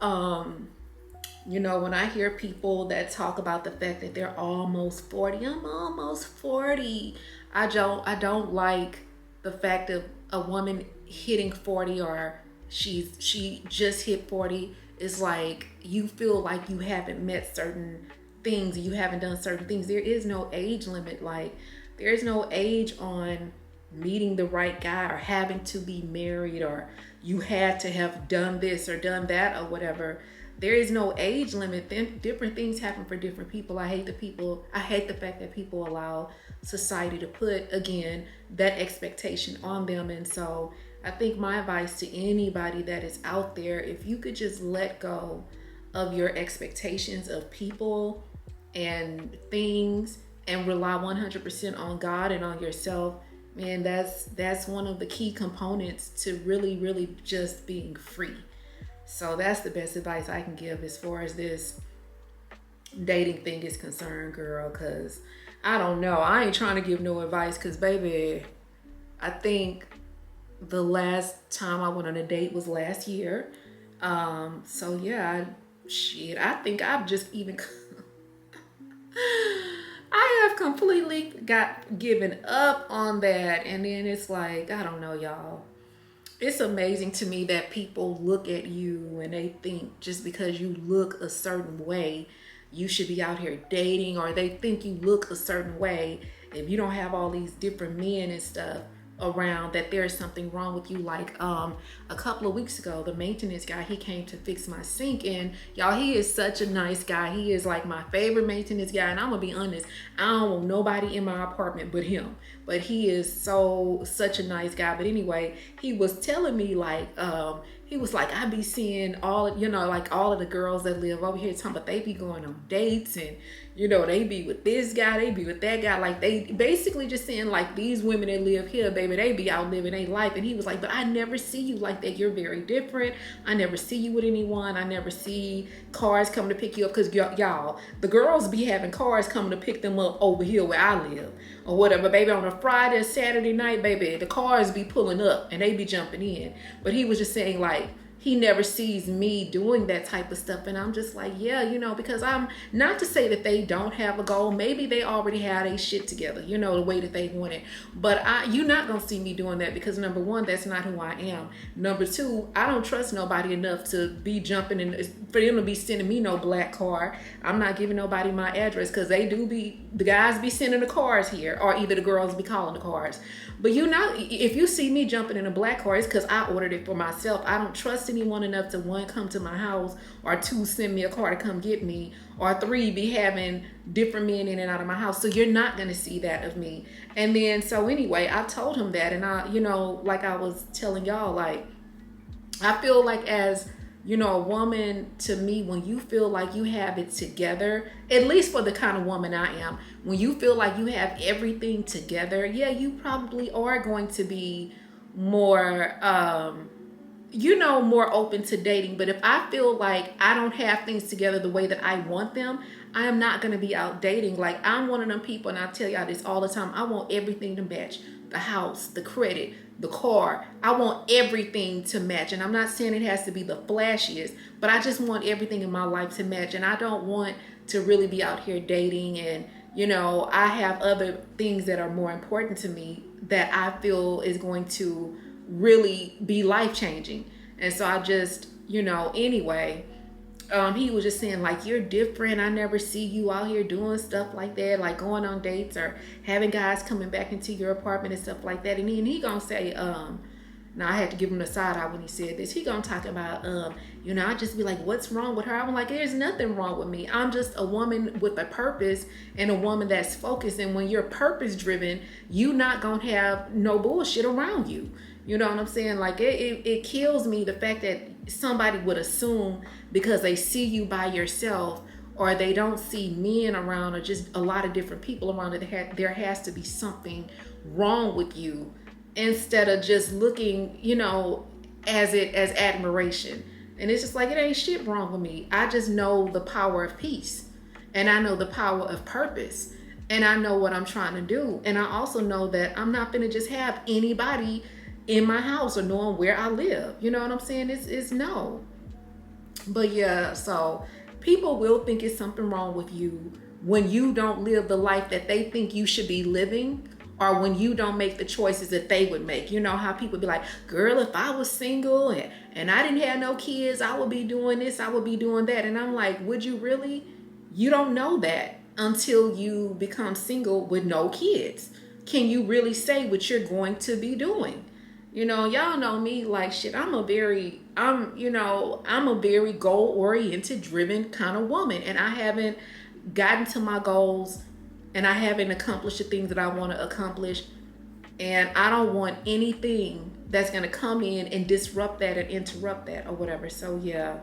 you know, when I hear people that talk about the fact that they're almost 40, I'm almost 40. I don't like the fact of a woman hitting 40 or she just hit 40. It's like you feel like you haven't met certain things, you haven't done certain things. There is no age limit. Like there is no age on meeting the right guy or having to be married or you had to have done this or done that or whatever. There is no age limit. Then different things happen for different people. I hate the fact that people allow society to put, again, that expectation on them. And so I think my advice to anybody that is out there, if you could just let go of your expectations of people and things and rely 100% on God and on yourself, man, that's one of the key components to really, really just being free. So that's the best advice I can give as far as this dating thing is concerned, girl, because I don't know. I ain't trying to give no advice because, baby, I think the last time I went on a date was last year. So yeah, I think I've just even I have completely given up on that. And then it's like, I don't know, y'all. It's amazing to me that people look at you and they think just because you look a certain way, you should be out here dating, or they think you look a certain way if you don't have all these different men and stuff around, that there's something wrong with you. Like a couple of weeks ago, the maintenance guy, he came to fix my sink, and y'all, he is such a nice guy. He is like my favorite maintenance guy, and I'm gonna be honest, I don't want nobody in my apartment but him. But he is such a nice guy. But anyway, he was telling me like he was like, I be seeing all, like all of the girls that live over here talking about they be going on dates, and they be with this guy, they be with that guy. Like they basically just saying like these women that live here, baby, they be out living their life. And he was like, but I never see you like that. You're very different. I never see you with anyone. I never see cars coming to pick you up, because y'all, the girls be having cars coming to pick them up over here where I live or whatever, baby. On a Friday or Saturday night, baby, the cars be pulling up and they be jumping in. But he was just saying like, he never sees me doing that type of stuff. And I'm just like, yeah, because I'm not to say that they don't have a goal. Maybe they already had a shit together, the way that they want it. But you're not going to see me doing that, because number one, that's not who I am. Number two, I don't trust nobody enough to be jumping in, for them to be sending me no black car. I'm not giving nobody my address, because the guys be sending the cars here, or either the girls be calling the cars. But if you see me jumping in a black car, it's because I ordered it for myself. I don't trust anyone enough to, one, come to my house, or two, send me a car to come get me, or three, be having different men in and out of my house. So you're not going to see that of me. And then, so anyway, I told him that, and I, like I was telling y'all, like, I feel like as, a woman, to me, when you feel like you have it together, at least for the kind of woman I am, when you feel like you have everything together, yeah, you probably are going to be more, more open to dating. But if I feel like I don't have things together the way that I want them, I am not going to be out dating. Like, I'm one of them people, and I tell y'all this all the time, I want everything to match. The house, the credit, the car. I want everything to match. And I'm not saying it has to be the flashiest, but I just want everything in my life to match. And I don't want to really be out here dating, and I have other things that are more important to me that I feel is going to really be life-changing. And so I just, anyway, he was just saying like, you're different. I never see you out here doing stuff like that, like going on dates or having guys coming back into your apartment and stuff like that. And then he gonna say, Now I had to give him the side eye when he said this. He gonna talk about, you know, I just be like, what's wrong with her? I'm like, there's nothing wrong with me. I'm just a woman with a purpose and a woman that's focused. And when you're purpose driven, you not gonna have no bullshit around you. You know what I'm saying? Like it kills me the fact that somebody would assume because they see you by yourself or they don't see men around or just a lot of different people around that there has to be something wrong with you, instead of just looking, you know, as admiration. And it's just like, it ain't shit wrong with me. I just know the power of peace, and I know the power of purpose, and I know what I'm trying to do. And I also know that I'm not gonna just have anybody in my house or knowing where I live. You know what I'm saying? It's no. But yeah, so people will think it's something wrong with you when you don't live the life that they think you should be living, or when you don't make the choices that they would make. You know how people be like, girl, if I was single and I didn't have no kids, I would be doing this, I would be doing that. And I'm like, would you really? You don't know that until you become single with no kids. Can you really say what you're going to be doing? You know, y'all know me, like, shit, I'm a very goal-oriented, driven kind of woman. And I haven't gotten to my goals, and I haven't accomplished the things that I want to accomplish. And I don't want anything that's going to come in and disrupt that and interrupt that or whatever. So yeah.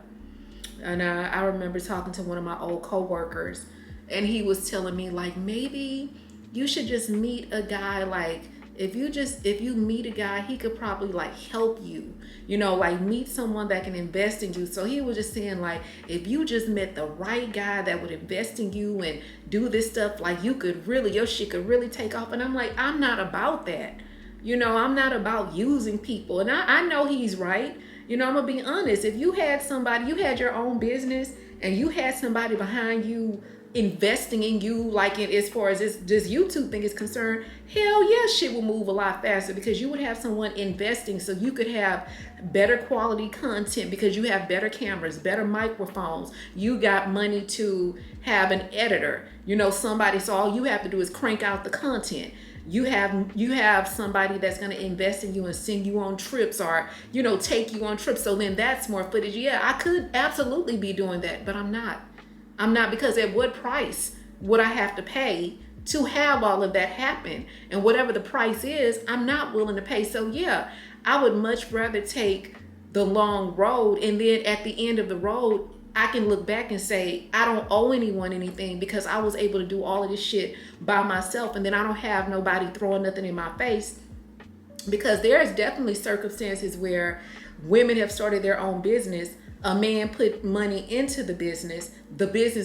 And I remember talking to one of my old coworkers, and he was telling me, like, maybe you should just meet a guy. Like, if you meet a guy, he could probably like help you, you know, like meet someone that can invest in you. So he was just saying, like, if you just met the right guy that would invest in you and do this stuff, like your shit could really take off. And I'm like, I'm not about that. You know, I'm not about using people. And I know he's right. You know, I'm gonna be honest. If you had your own business and you had somebody behind you investing in you, like as far as this YouTube thing is concerned, hell yeah, shit will move a lot faster, because you would have someone investing so you could have better quality content, because you have better cameras, better microphones, you got money to have an editor, you know, somebody, so all you have to do is crank out the content. You have somebody that's going to invest in you and send you on trips, or, you know, take you on trips. So then that's more footage. Yeah, I could absolutely be doing that, but I'm not, because at what price would I have to pay to have all of that happen? And whatever the price is, I'm not willing to pay. So yeah, I would much rather take the long road, and then at the end of the road, I can look back and say, I don't owe anyone anything because I was able to do all of this shit by myself. And then I don't have nobody throwing nothing in my face, because there's definitely circumstances where women have started their own business. A man put money into the business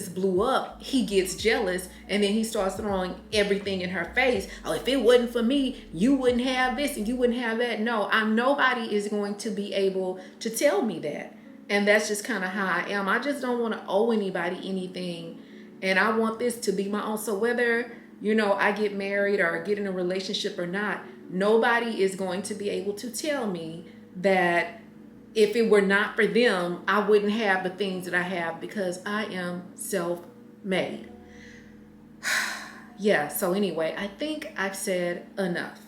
blew up, he gets jealous, and then he starts throwing everything in her face. Oh, if it wasn't for me, you wouldn't have this and you wouldn't have that. No, nobody is going to be able to tell me that. And that's just kind of how I am. I just don't want to owe anybody anything. And I want this to be my own. So whether, you know, I get married or get in a relationship or not, nobody is going to be able to tell me that if it were not for them, I wouldn't have the things that I have, because I am self-made. Yeah, so anyway, I think I've said enough.